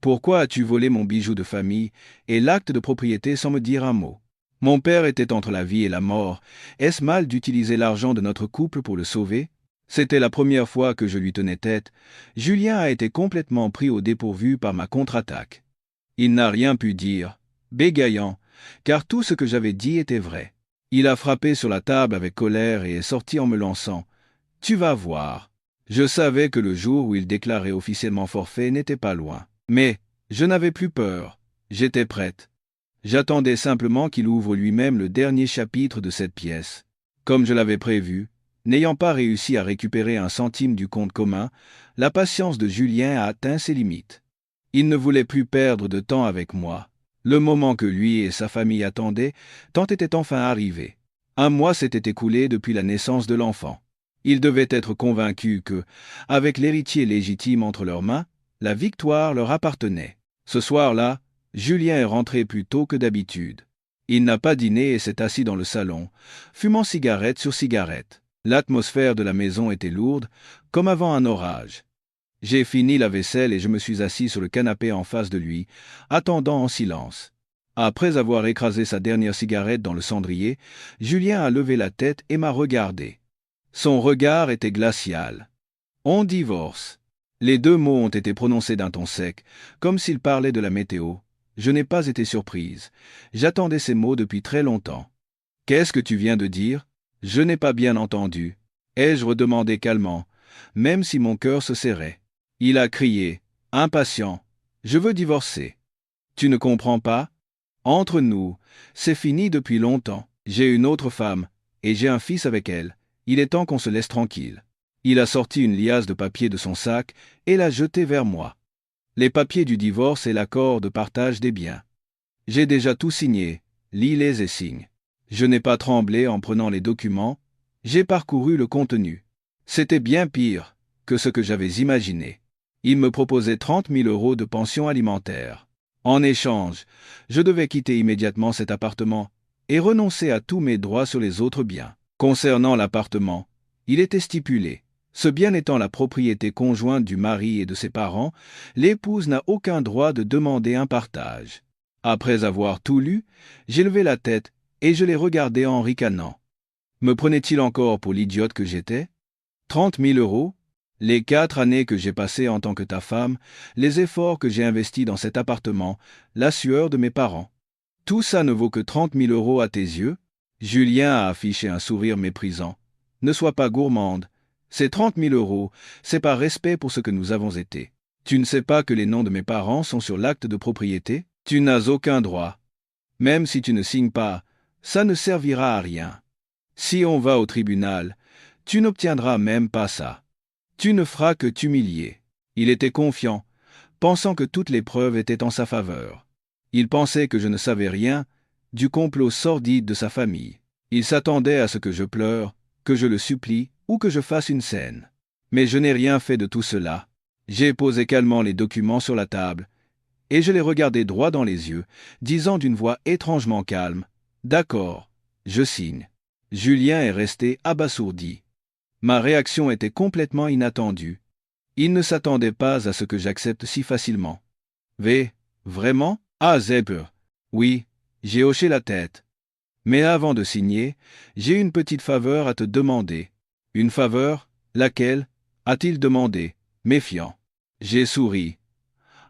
Pourquoi as-tu volé mon bijou de famille et l'acte de propriété sans me dire un mot? Mon père était entre la vie et la mort. Est-ce mal d'utiliser l'argent de notre couple pour le sauver? » C'était la première fois que je lui tenais tête. Julien a été complètement pris au dépourvu par ma contre-attaque. Il n'a rien pu dire, bégayant, car tout ce que j'avais dit était vrai. Il a frappé sur la table avec colère et est sorti en me lançant. « Tu vas voir. » Je savais que le jour où il déclarait officiellement forfait n'était pas loin. Mais je n'avais plus peur. J'étais prête. J'attendais simplement qu'il ouvre lui-même le dernier chapitre de cette pièce. Comme je l'avais prévu, n'ayant pas réussi à récupérer un centime du compte commun, la patience de Julien a atteint ses limites. Il ne voulait plus perdre de temps avec moi. Le moment que lui et sa famille attendaient, tant était enfin arrivé. Un mois s'était écoulé depuis la naissance de l'enfant. Ils devaient être convaincus que, avec l'héritier légitime entre leurs mains, la victoire leur appartenait. Ce soir-là, Julien est rentré plus tôt que d'habitude. Il n'a pas dîné et s'est assis dans le salon, fumant cigarette sur cigarette. L'atmosphère de la maison était lourde, comme avant un orage. J'ai fini la vaisselle et je me suis assis sur le canapé en face de lui, attendant en silence. Après avoir écrasé sa dernière cigarette dans le cendrier, Julien a levé la tête et m'a regardé. Son regard était glacial. « On divorce ». Les deux mots ont été prononcés d'un ton sec, comme s'il parlait de la météo. Je n'ai pas été surprise. J'attendais ces mots depuis très longtemps. « Qu'est-ce que tu viens de dire ?» Je n'ai pas bien entendu. Ai-je redemandé calmement, même si mon cœur se serrait. Il a crié, impatient. « Je veux divorcer. » Tu ne comprends pas? Entre nous, c'est fini depuis longtemps. J'ai une autre femme, et j'ai un fils avec elle. Il est temps qu'on se laisse tranquille. Il a sorti une liasse de papiers de son sac et l'a jetée vers moi. Les papiers du divorce et l'accord de partage des biens. J'ai déjà tout signé, lis-les et signe. Je n'ai pas tremblé en prenant les documents, j'ai parcouru le contenu. C'était bien pire que ce que j'avais imaginé. Il me proposait 30 000 € de pension alimentaire. En échange, je devais quitter immédiatement cet appartement et renoncer à tous mes droits sur les autres biens. Concernant l'appartement, il était stipulé. Ce bien étant la propriété conjointe du mari et de ses parents, l'épouse n'a aucun droit de demander un partage. Après avoir tout lu, j'ai levé la tête et je l'ai regardé en ricanant. Me prenait-il encore pour l'idiote que j'étais? 30 000 €? Les 4 années que j'ai passées en tant que ta femme, les efforts que j'ai investis dans cet appartement, la sueur de mes parents. Tout ça ne vaut que 30 000 € à tes yeux? Julien a affiché un sourire méprisant. Ne sois pas gourmande. Ces 30 000 €, c'est par respect pour ce que nous avons été. Tu ne sais pas que les noms de mes parents sont sur l'acte de propriété? Tu n'as aucun droit. Même si tu ne signes pas, ça ne servira à rien. Si on va au tribunal, tu n'obtiendras même pas ça. Tu ne feras que t'humilier. Il était confiant, pensant que toutes les preuves étaient en sa faveur. Il pensait que je ne savais rien du complot sordide de sa famille. Il s'attendait à ce que je pleure, que je le supplie ou que je fasse une scène. Mais je n'ai rien fait de tout cela. J'ai posé calmement les documents sur la table et je les regardai droit dans les yeux, disant d'une voix étrangement calme, « D'accord, je signe. » Julien est resté abasourdi. Ma réaction était complètement inattendue. Il ne s'attendait pas à ce que j'accepte si facilement. « Vraiment? Ah, Zepper. Oui, j'ai hoché la tête. Mais avant de signer, j'ai une petite faveur à te demander. » Une faveur? Laquelle? A-t-il demandé, méfiant. J'ai souri.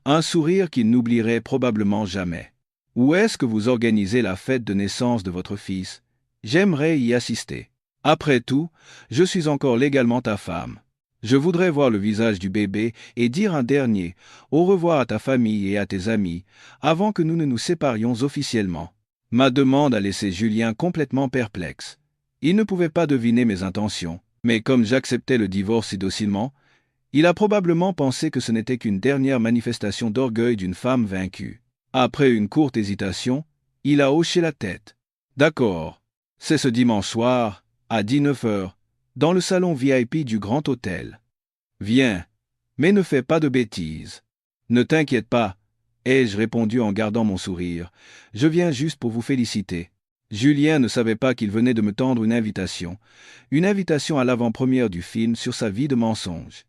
Un sourire qu'il n'oublierait probablement jamais. « Où est-ce que vous organisez la fête de naissance de votre fils? J'aimerais y assister. Après tout, je suis encore légalement ta femme. Je voudrais voir le visage du bébé et dire un dernier au revoir à ta famille et à tes amis avant que nous ne nous séparions officiellement. » Ma demande a laissé Julien complètement perplexe. Il ne pouvait pas deviner mes intentions, mais comme j'acceptais le divorce si docilement, il a probablement pensé que ce n'était qu'une dernière manifestation d'orgueil d'une femme vaincue. Après une courte hésitation, il a hoché la tête. « D'accord, c'est ce dimanche soir, à 19 h, dans le salon VIP du Grand Hôtel. Viens, mais ne fais pas de bêtises. »« Ne t'inquiète pas, » ai-je répondu en gardant mon sourire. « Je viens juste pour vous féliciter. » Julien ne savait pas qu'il venait de me tendre une invitation à l'avant-première du film sur sa vie de mensonge,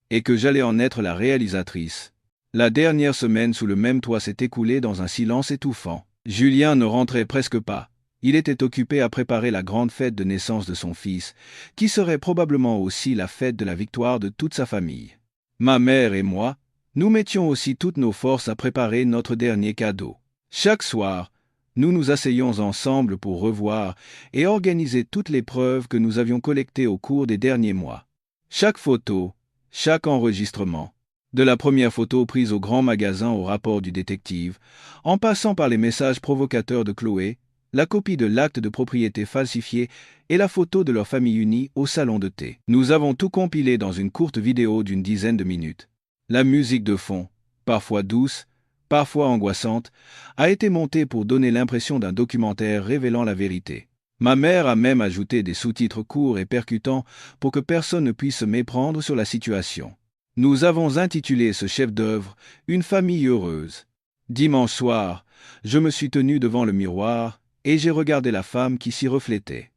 et que j'allais en être la réalisatrice. La dernière semaine sous le même toit s'est écoulée dans un silence étouffant. Julien ne rentrait presque pas. Il était occupé à préparer la grande fête de naissance de son fils, qui serait probablement aussi la fête de la victoire de toute sa famille. Ma mère et moi, Nous mettions aussi toutes nos forces à préparer notre dernier cadeau. Chaque soir, nous nous asseyions ensemble pour revoir et organiser toutes les preuves que nous avions collectées au cours des derniers mois. Chaque photo, chaque enregistrement, de la première photo prise au grand magasin au rapport du détective, en passant par les messages provocateurs de Chloé, la copie de l'acte de propriété falsifié et la photo de leur famille unie au salon de thé. Nous avons tout compilé dans une courte vidéo d'une dizaine de minutes. La musique de fond, parfois douce, parfois angoissante, a été montée pour donner l'impression d'un documentaire révélant la vérité. Ma mère a même ajouté des sous-titres courts et percutants pour que personne ne puisse se méprendre sur la situation. Nous avons intitulé ce chef-d'œuvre « Une famille heureuse ». Dimanche soir, je me suis tenu devant le miroir et j'ai regardé la femme qui s'y reflétait.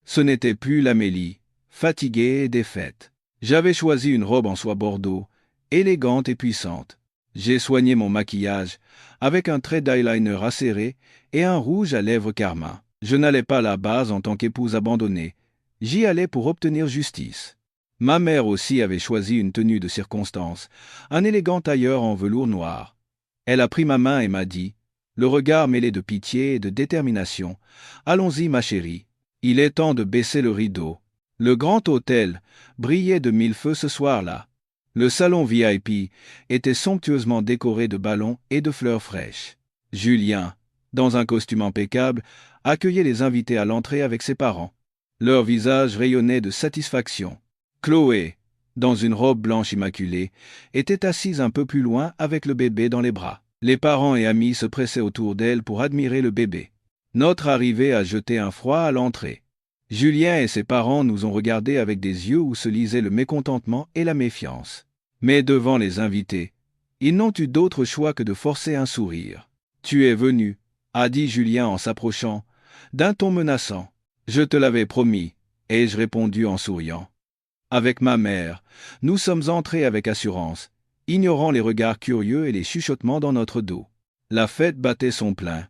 Ce n'était plus l'Amélie, fatiguée et défaite. J'avais choisi une robe en soie bordeaux, élégante et puissante. J'ai soigné mon maquillage avec un trait d'eyeliner acéré et un rouge à lèvres carmin. Je n'allais pas là-bas en tant qu'épouse abandonnée. J'y allais pour obtenir justice. Ma mère aussi avait choisi une tenue de circonstance, un élégant tailleur en velours noir. Elle a pris ma main et m'a dit, le regard mêlé de pitié et de détermination, « Allons-y, ma chérie. Il est temps de baisser le rideau. » Le grand hôtel brillait de mille feux ce soir-là. Le salon VIP était somptueusement décoré de ballons et de fleurs fraîches. Julien, dans un costume impeccable, accueillait les invités à l'entrée avec ses parents. Leurs visages rayonnaient de satisfaction. Chloé, dans une robe blanche immaculée, était assise un peu plus loin avec le bébé dans les bras. Les parents et amis se pressaient autour d'elle pour admirer le bébé. Notre arrivée a jeté un froid à l'entrée. Julien et ses parents nous ont regardés avec des yeux où se lisaient le mécontentement et la méfiance. Mais devant les invités, ils n'ont eu d'autre choix que de forcer un sourire. « Tu es venu, » a dit Julien en s'approchant, d'un ton menaçant. « Je te l'avais promis, » ai-je répondu en souriant. Avec ma mère, nous sommes entrés avec assurance, ignorant les regards curieux et les chuchotements dans notre dos. La fête battait son plein.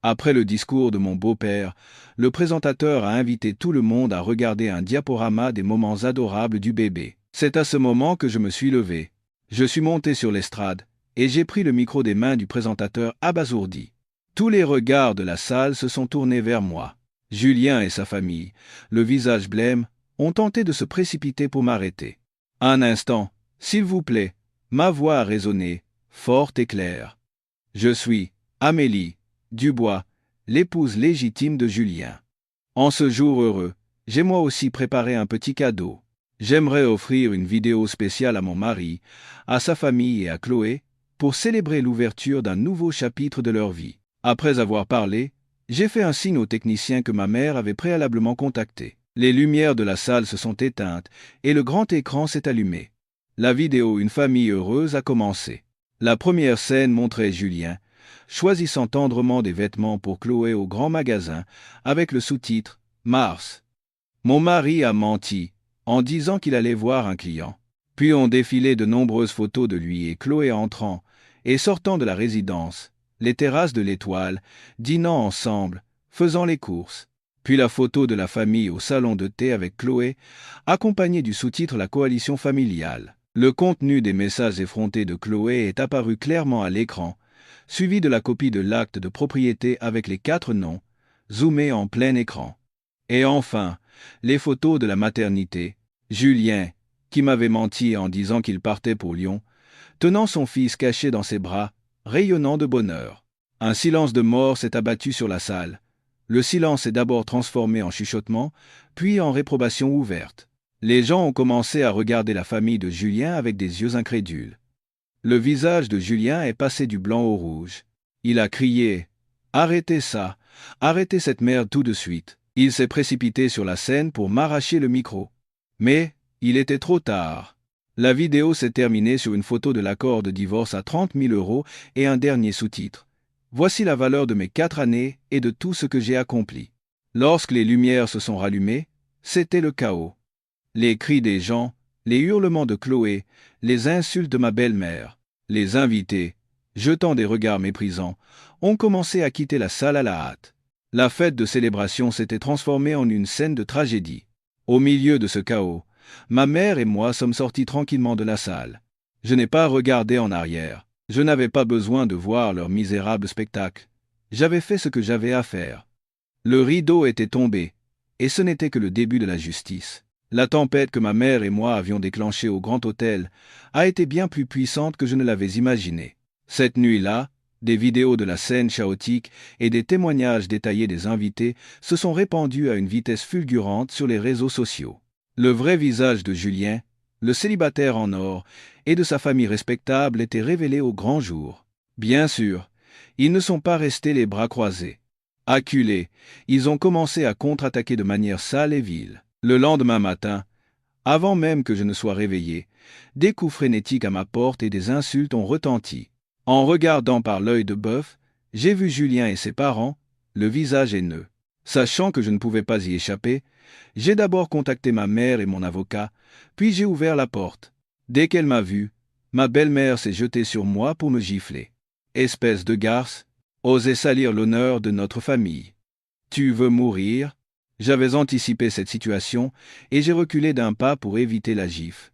Après le discours de mon beau-père, le présentateur a invité tout le monde à regarder un diaporama des moments adorables du bébé. C'est à ce moment que je me suis levé. Je suis monté sur l'estrade et j'ai pris le micro des mains du présentateur abasourdi. Tous les regards de la salle se sont tournés vers moi. Julien et sa famille, le visage blême, ont tenté de se précipiter pour m'arrêter. Un instant, s'il vous plaît, ma voix a résonné, forte et claire. Je suis Amélie Dubois, l'épouse légitime de Julien. En ce jour heureux, j'ai moi aussi préparé un petit cadeau. J'aimerais offrir une vidéo spéciale à mon mari, à sa famille et à Chloé, pour célébrer l'ouverture d'un nouveau chapitre de leur vie. Après avoir parlé, j'ai fait un signe au technicien que ma mère avait préalablement contacté. Les lumières de la salle se sont éteintes et le grand écran s'est allumé. La vidéo Une famille heureuse a commencé. La première scène montrait Julien, choisissant tendrement des vêtements pour Chloé au grand magasin, avec le sous-titre « Mars ». Mon mari a menti, en disant qu'il allait voir un client. Puis ont défilé de nombreuses photos de lui et Chloé entrant et sortant de la résidence, les terrasses de l'Étoile, dînant ensemble, faisant les courses. Puis la photo de la famille au salon de thé avec Chloé, accompagnée du sous-titre La coalition familiale. Le contenu des messages effrontés de Chloé est apparu clairement à l'écran, suivi de la copie de l'acte de propriété avec les 4 noms, zoomés en plein écran. Et enfin, les photos de la maternité, Julien, qui m'avait menti en disant qu'il partait pour Lyon, tenant son fils caché dans ses bras, rayonnant de bonheur. Un silence de mort s'est abattu sur la salle. Le silence s'est d'abord transformé en chuchotement, puis en réprobation ouverte. Les gens ont commencé à regarder la famille de Julien avec des yeux incrédules. Le visage de Julien est passé du blanc au rouge. Il a crié « Arrêtez ça! Arrêtez cette merde tout de suite !» Il s'est précipité sur la scène pour m'arracher le micro. Mais il était trop tard. La vidéo s'est terminée sur une photo de l'accord de divorce à 30 000 € et un dernier sous-titre. Voici la valeur de mes 4 années et de tout ce que j'ai accompli. Lorsque les lumières se sont rallumées, c'était le chaos. Les cris des gens, les hurlements de Chloé, les insultes de ma belle-mère, les invités, jetant des regards méprisants, ont commencé à quitter la salle à la hâte. La fête de célébration s'était transformée en une scène de tragédie. Au milieu de ce chaos, ma mère et moi sommes sortis tranquillement de la salle. Je n'ai pas regardé en arrière. Je n'avais pas besoin de voir leur misérable spectacle. J'avais fait ce que j'avais à faire. Le rideau était tombé, et ce n'était que le début de la justice. La tempête que ma mère et moi avions déclenchée au Grand Hôtel a été bien plus puissante que je ne l'avais imaginé. Cette nuit-là, des vidéos de la scène chaotique et des témoignages détaillés des invités se sont répandus à une vitesse fulgurante sur les réseaux sociaux. Le vrai visage de Julien, le célibataire en or, et de sa famille respectable était révélé au grand jour. Bien sûr, ils ne sont pas restés les bras croisés. Acculés, ils ont commencé à contre-attaquer de manière sale et vile. Le lendemain matin, avant même que je ne sois réveillé, des coups frénétiques à ma porte et des insultes ont retenti. En regardant par l'œil de bœuf, j'ai vu Julien et ses parents, le visage haineux. Sachant que je ne pouvais pas y échapper, j'ai d'abord contacté ma mère et mon avocat, puis j'ai ouvert la porte. Dès qu'elle m'a vu, ma belle-mère s'est jetée sur moi pour me gifler. Espèce de garce, osez salir l'honneur de notre famille. Tu veux mourir? J'avais anticipé cette situation et j'ai reculé d'un pas pour éviter la gifle.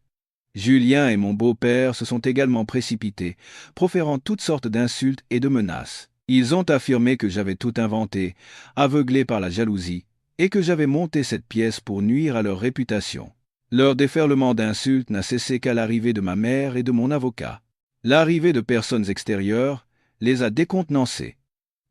Julien et mon beau-père se sont également précipités, proférant toutes sortes d'insultes et de menaces. Ils ont affirmé que j'avais tout inventé, aveuglé par la jalousie, et que j'avais monté cette pièce pour nuire à leur réputation. Leur déferlement d'insultes n'a cessé qu'à l'arrivée de ma mère et de mon avocat. L'arrivée de personnes extérieures les a décontenancés.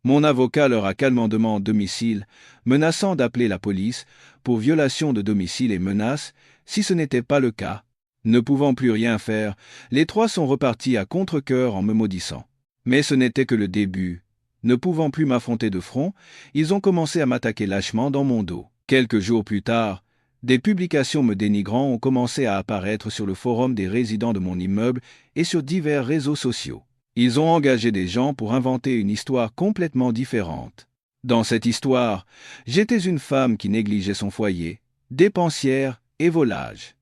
Mon avocat leur a calmement demandé domicile, menaçant d'appeler la police pour violation de domicile et menaces, si ce n'était pas le cas. Ne pouvant plus rien faire, les trois sont repartis à contre-cœur en me maudissant. Mais ce n'était que le début. Ne pouvant plus m'affronter de front, ils ont commencé à m'attaquer lâchement dans mon dos. Quelques jours plus tard, des publications me dénigrant ont commencé à apparaître sur le forum des résidents de mon immeuble et sur divers réseaux sociaux. Ils ont engagé des gens pour inventer une histoire complètement différente. Dans cette histoire, j'étais une femme qui négligeait son foyer, dépensière et volage.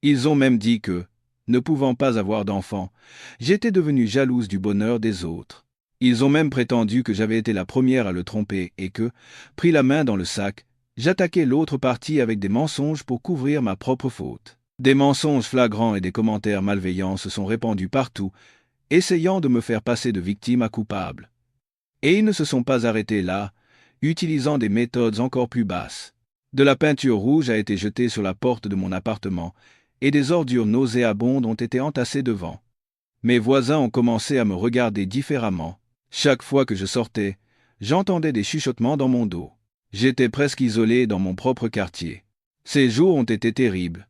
Ils ont même dit que, ne pouvant pas avoir d'enfants, j'étais devenue jalouse du bonheur des autres. Ils ont même prétendu que j'avais été la première à le tromper et que, pris la main dans le sac, j'attaquais l'autre partie avec des mensonges pour couvrir ma propre faute. Des mensonges flagrants et des commentaires malveillants se sont répandus partout, essayant de me faire passer de victime à coupable. Et ils ne se sont pas arrêtés là, utilisant des méthodes encore plus basses. De la peinture rouge a été jetée sur la porte de mon appartement, et des ordures nauséabondes ont été entassées devant. Mes voisins ont commencé à me regarder différemment. Chaque fois que je sortais, j'entendais des chuchotements dans mon dos. J'étais presque isolé dans mon propre quartier. Ces jours ont été terribles.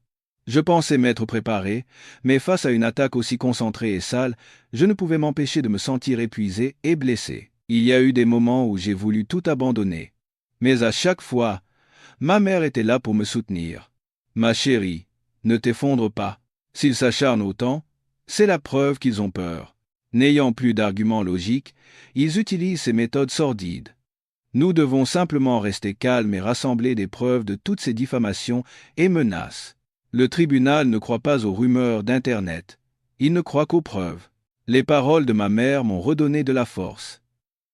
Je pensais m'être préparé, mais face à une attaque aussi concentrée et sale, je ne pouvais m'empêcher de me sentir épuisé et blessé. Il y a eu des moments où j'ai voulu tout abandonner. Mais à chaque fois, ma mère était là pour me soutenir. Ma chérie, ne t'effondre pas. S'ils s'acharnent autant, c'est la preuve qu'ils ont peur. N'ayant plus d'arguments logiques, ils utilisent ces méthodes sordides. Nous devons simplement rester calmes et rassembler des preuves de toutes ces diffamations et menaces. Le tribunal ne croit pas aux rumeurs d'Internet. Il ne croit qu'aux preuves. Les paroles de ma mère m'ont redonné de la force.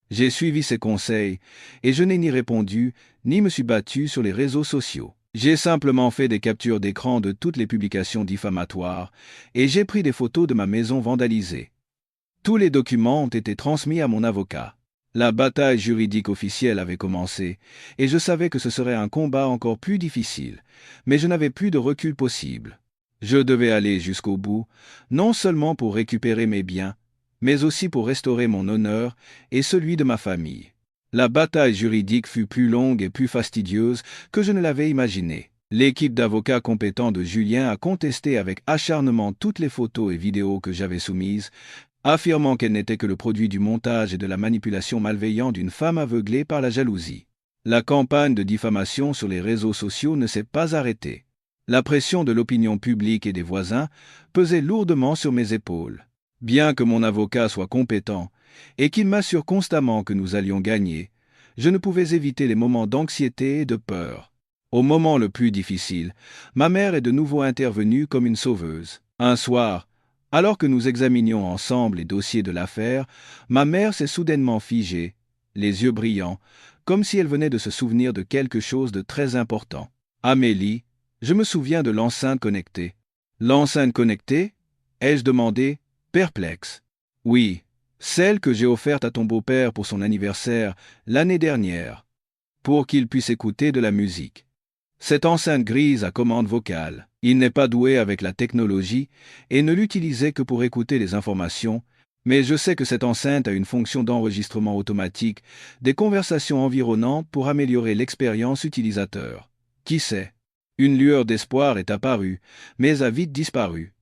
J'ai suivi ses conseils, et je n'ai ni répondu, ni me suis battu sur les réseaux sociaux. J'ai simplement fait des captures d'écran de toutes les publications diffamatoires, et j'ai pris des photos de ma maison vandalisée. Tous les documents ont été transmis à mon avocat. La bataille juridique officielle avait commencé, et je savais que ce serait un combat encore plus difficile, mais je n'avais plus de recul possible. Je devais aller jusqu'au bout, non seulement pour récupérer mes biens, mais aussi pour restaurer mon honneur et celui de ma famille. La bataille juridique fut plus longue et plus fastidieuse que je ne l'avais imaginé. L'équipe d'avocats compétents de Julien a contesté avec acharnement toutes les photos et vidéos que j'avais soumises, affirmant qu'elles n'étaient que le produit du montage et de la manipulation malveillante d'une femme aveuglée par la jalousie. La campagne de diffamation sur les réseaux sociaux ne s'est pas arrêtée. La pression de l'opinion publique et des voisins pesait lourdement sur mes épaules. Bien que mon avocat soit compétent et qu'il m'assure constamment que nous allions gagner, je ne pouvais éviter les moments d'anxiété et de peur. Au moment le plus difficile, ma mère est de nouveau intervenue comme une sauveuse. Un soir, alors que nous examinions ensemble les dossiers de l'affaire, ma mère s'est soudainement figée, les yeux brillants, comme si elle venait de se souvenir de quelque chose de très important. « Amélie, je me souviens de l'enceinte connectée. » « L'enceinte connectée ? ai-je demandé, perplexe. Oui, celle que j'ai offerte à ton beau-père pour son anniversaire l'année dernière, pour qu'il puisse écouter de la musique. Cette enceinte grise à commande vocale. Il n'est pas doué avec la technologie et ne l'utilisait que pour écouter les informations, mais je sais que cette enceinte a une fonction d'enregistrement automatique des conversations environnantes pour améliorer l'expérience utilisateur. Qui sait? Une lueur d'espoir est apparue, mais a vite disparu.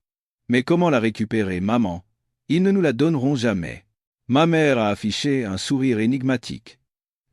Mais comment la récupérer, maman? Ils ne nous la donneront jamais. Ma mère a affiché un sourire énigmatique.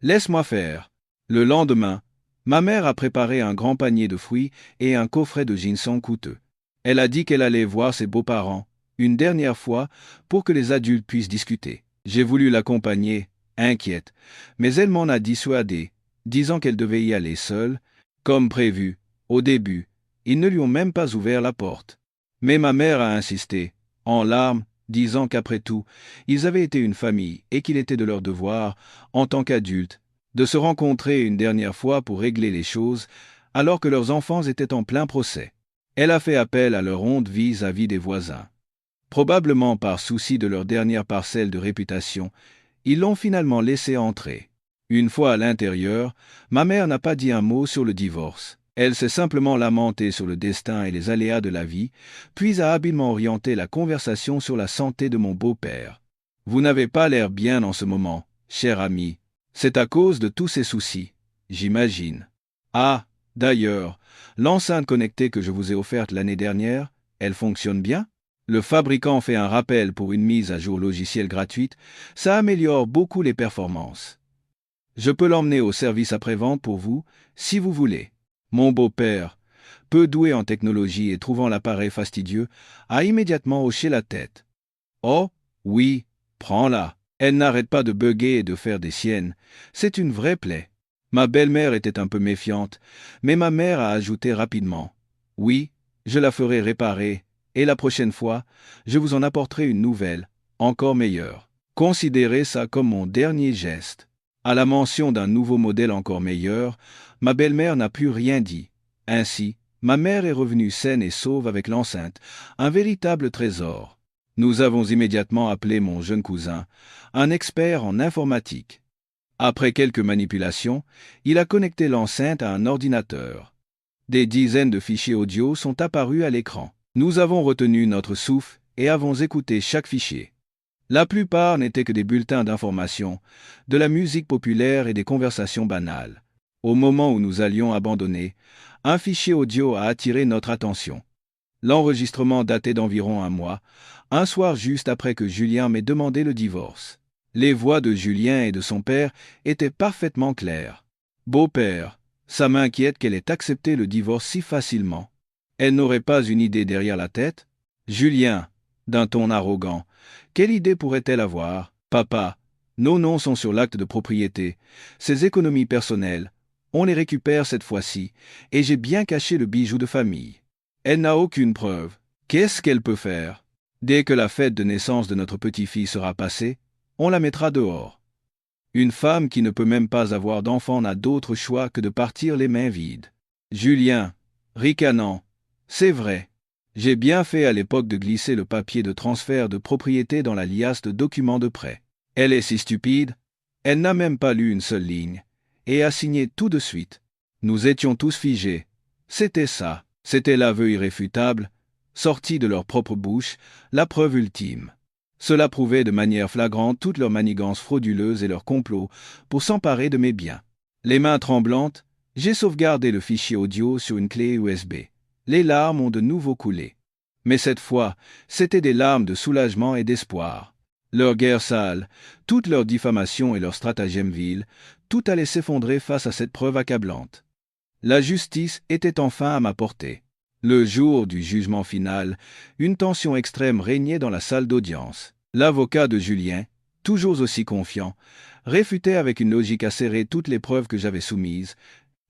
Laisse-moi faire. Le lendemain, ma mère a préparé un grand panier de fruits et un coffret de ginseng coûteux. Elle a dit qu'elle allait voir ses beaux-parents, une dernière fois, pour que les adultes puissent discuter. J'ai voulu l'accompagner, inquiète, mais elle m'en a dissuadé, disant qu'elle devait y aller seule, comme prévu. Au début, ils ne lui ont même pas ouvert la porte. Mais ma mère a insisté, en larmes, disant qu'après tout, ils avaient été une famille et qu'il était de leur devoir, en tant qu'adultes, de se rencontrer une dernière fois pour régler les choses, alors que leurs enfants étaient en plein procès. Elle a fait appel à leur honte vis-à-vis des voisins. Probablement par souci de leur dernière parcelle de réputation, ils l'ont finalement laissé entrer. Une fois à l'intérieur, ma mère n'a pas dit un mot sur le divorce. Elle s'est simplement lamentée sur le destin et les aléas de la vie, puis a habilement orienté la conversation sur la santé de mon beau-père. Vous n'avez pas l'air bien en ce moment, cher ami. C'est à cause de tous ces soucis, j'imagine. Ah, d'ailleurs, l'enceinte connectée que je vous ai offerte l'année dernière, elle fonctionne bien? Le fabricant fait un rappel pour une mise à jour logicielle gratuite, ça améliore beaucoup les performances. Je peux l'emmener au service après-vente pour vous, si vous voulez. Mon beau-père, peu doué en technologie et trouvant l'appareil fastidieux, a immédiatement hoché la tête. Oh, oui, prends-la. Elle n'arrête pas de bugger et de faire des siennes. C'est une vraie plaie. Ma belle-mère était un peu méfiante, mais ma mère a ajouté rapidement. Oui, je la ferai réparer, et la prochaine fois, je vous en apporterai une nouvelle, encore meilleure. Considérez ça comme mon dernier geste. À la mention d'un nouveau modèle encore meilleur, ma belle-mère n'a plus rien dit. Ainsi, ma mère est revenue saine et sauve avec l'enceinte, un véritable trésor. Nous avons immédiatement appelé mon jeune cousin, un expert en informatique. Après quelques manipulations, il a connecté l'enceinte à un ordinateur. Des dizaines de fichiers audio sont apparus à l'écran. Nous avons retenu notre souffle et avons écouté chaque fichier. La plupart n'étaient que des bulletins d'information, de la musique populaire et des conversations banales. Au moment où nous allions abandonner, un fichier audio a attiré notre attention. L'enregistrement datait d'environ un mois, un soir juste après que Julien m'ait demandé le divorce. Les voix de Julien et de son père étaient parfaitement claires. Beau-père, ça m'inquiète qu'elle ait accepté le divorce si facilement. Elle n'aurait pas une idée derrière la tête? Julien, d'un ton arrogant, quelle idée pourrait-elle avoir? Papa, nos noms sont sur l'acte de propriété. Ces économies personnelles, on les récupère cette fois-ci, et j'ai bien caché le bijou de famille. Elle n'a aucune preuve. Qu'est-ce qu'elle peut faire? Dès que la fête de naissance de notre petit-fils sera passée, on la mettra dehors. Une femme qui ne peut même pas avoir d'enfant n'a d'autre choix que de partir les mains vides. Julien, ricanant, c'est vrai. J'ai bien fait à l'époque de glisser le papier de transfert de propriété dans la liasse de documents de prêt. Elle est si stupide, elle n'a même pas lu une seule ligne, et a signé tout de suite. Nous étions tous figés. C'était ça. C'était l'aveu irréfutable, sorti de leur propre bouche, la preuve ultime. Cela prouvait de manière flagrante toute leur manigance frauduleuse et leur complot pour s'emparer de mes biens. Les mains tremblantes, j'ai sauvegardé le fichier audio sur une clé USB. Les larmes ont de nouveau coulé. Mais cette fois, c'étaient des larmes de soulagement et d'espoir. Leur guerre sale, toute leur diffamation et leur stratagème vil, tout allait s'effondrer face à cette preuve accablante. La justice était enfin à ma portée. Le jour du jugement final, une tension extrême régnait dans la salle d'audience. L'avocat de Julien, toujours aussi confiant, réfutait avec une logique acérée toutes les preuves que j'avais soumises,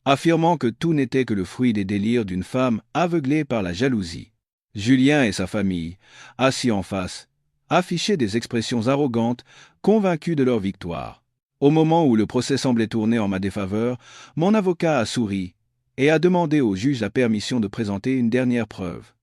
affirmant que tout n'était que le fruit des délires d'une femme aveuglée par la jalousie. Julien et sa famille, assis en face, affichaient des expressions arrogantes, convaincus de leur victoire. Au moment où le procès semblait tourner en ma défaveur, mon avocat a souri et a demandé au juge la permission de présenter une dernière preuve.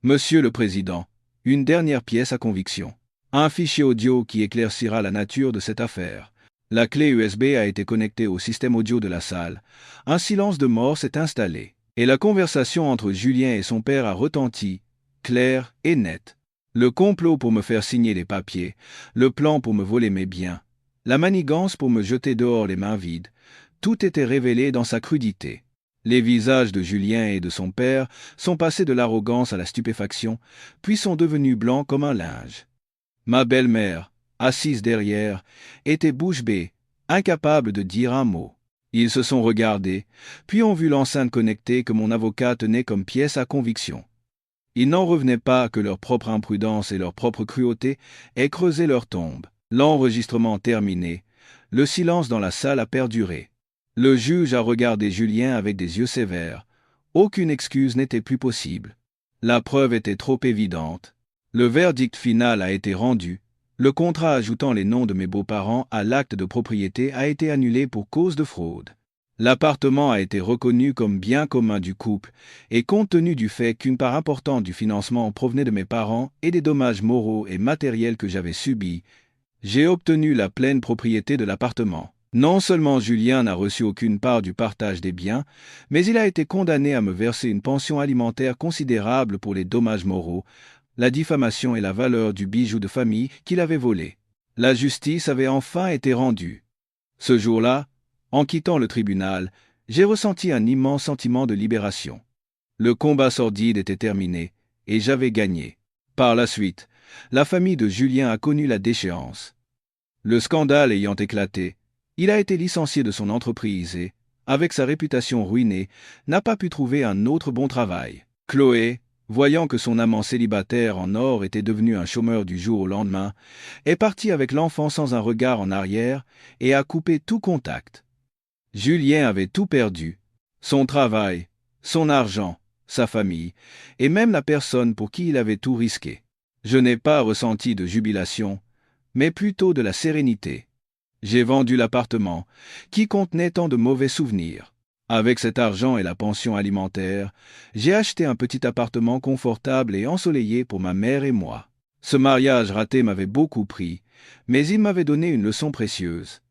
Monsieur le Président, Une dernière pièce à conviction. Un fichier audio qui éclaircira la nature de cette affaire. La clé USB a été connectée au système audio de la salle. Un silence de mort s'est installé. Et la conversation entre Julien et son père a retenti, claire et nette. Le complot pour me faire signer les papiers, le plan pour me voler mes biens, la manigance pour me jeter dehors les mains vides, tout était révélé dans sa crudité. Les visages de Julien et de son père sont passés de l'arrogance à la stupéfaction, puis sont devenus blancs comme un linge. Ma belle-mère, assise derrière, était bouche bée, incapable de dire un mot. Ils se sont regardés, puis ont vu l'enceinte connectée que mon avocat tenait comme pièce à conviction. Ils n'en revenaient pas que leur propre imprudence et leur propre cruauté aient creusé leur tombe. L'enregistrement terminé, le silence dans la salle a perduré. Le juge a regardé Julien avec des yeux sévères. Aucune excuse n'était plus possible. La preuve était trop évidente. Le verdict final a été rendu. Le contrat ajoutant les noms de mes beaux-parents à l'acte de propriété a été annulé pour cause de fraude. L'appartement a été reconnu comme bien commun du couple, et compte tenu du fait qu'une part importante du financement provenait de mes parents et des dommages moraux et matériels que j'avais subis, j'ai obtenu la pleine propriété de l'appartement. Non seulement Julien n'a reçu aucune part du partage des biens, mais il a été condamné à me verser une pension alimentaire considérable pour les dommages moraux, la diffamation et la valeur du bijou de famille qu'il avait volé. La justice avait enfin été rendue. Ce jour-là, en quittant le tribunal, j'ai ressenti un immense sentiment de libération. Le combat sordide était terminé, et j'avais gagné. Par la suite, la famille de Julien a connu la déchéance. Le scandale ayant éclaté, il a été licencié de son entreprise et, avec sa réputation ruinée, n'a pas pu trouver un autre bon travail. Chloé, voyant que son amant célibataire en or était devenu un chômeur du jour au lendemain, est partie avec l'enfant sans un regard en arrière et a coupé tout contact. Julien avait tout perdu, son travail, son argent, sa famille, et même la personne pour qui il avait tout risqué. Je n'ai pas ressenti de jubilation, mais plutôt de la sérénité. J'ai vendu l'appartement, qui contenait tant de mauvais souvenirs. Avec cet argent et la pension alimentaire, j'ai acheté un petit appartement confortable et ensoleillé pour ma mère et moi. Ce mariage raté m'avait beaucoup pris, mais il m'avait donné une leçon précieuse.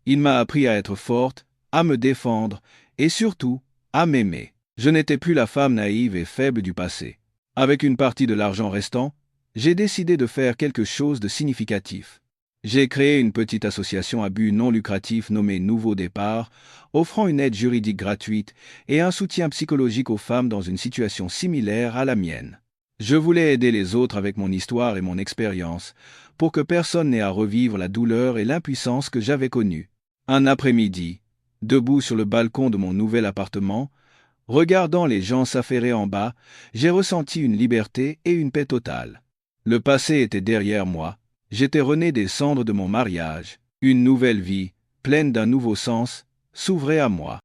Il m'a appris à être forte, à me défendre et surtout à m'aimer. Je n'étais plus la femme naïve et faible du passé. Avec une partie de l'argent restant, j'ai décidé de faire quelque chose de significatif. J'ai créé une petite association à but non lucratif nommée Nouveau Départ, offrant une aide juridique gratuite et un soutien psychologique aux femmes dans une situation similaire à la mienne. Je voulais aider les autres avec mon histoire et mon expérience, pour que personne n'ait à revivre la douleur et l'impuissance que j'avais connues. Un après-midi, debout sur le balcon de mon nouvel appartement, regardant les gens s'affairer en bas, j'ai ressenti une liberté et une paix totale. Le passé était derrière moi. J'étais rené des cendres de mon mariage. Une nouvelle vie, pleine d'un nouveau sens, s'ouvrait à moi.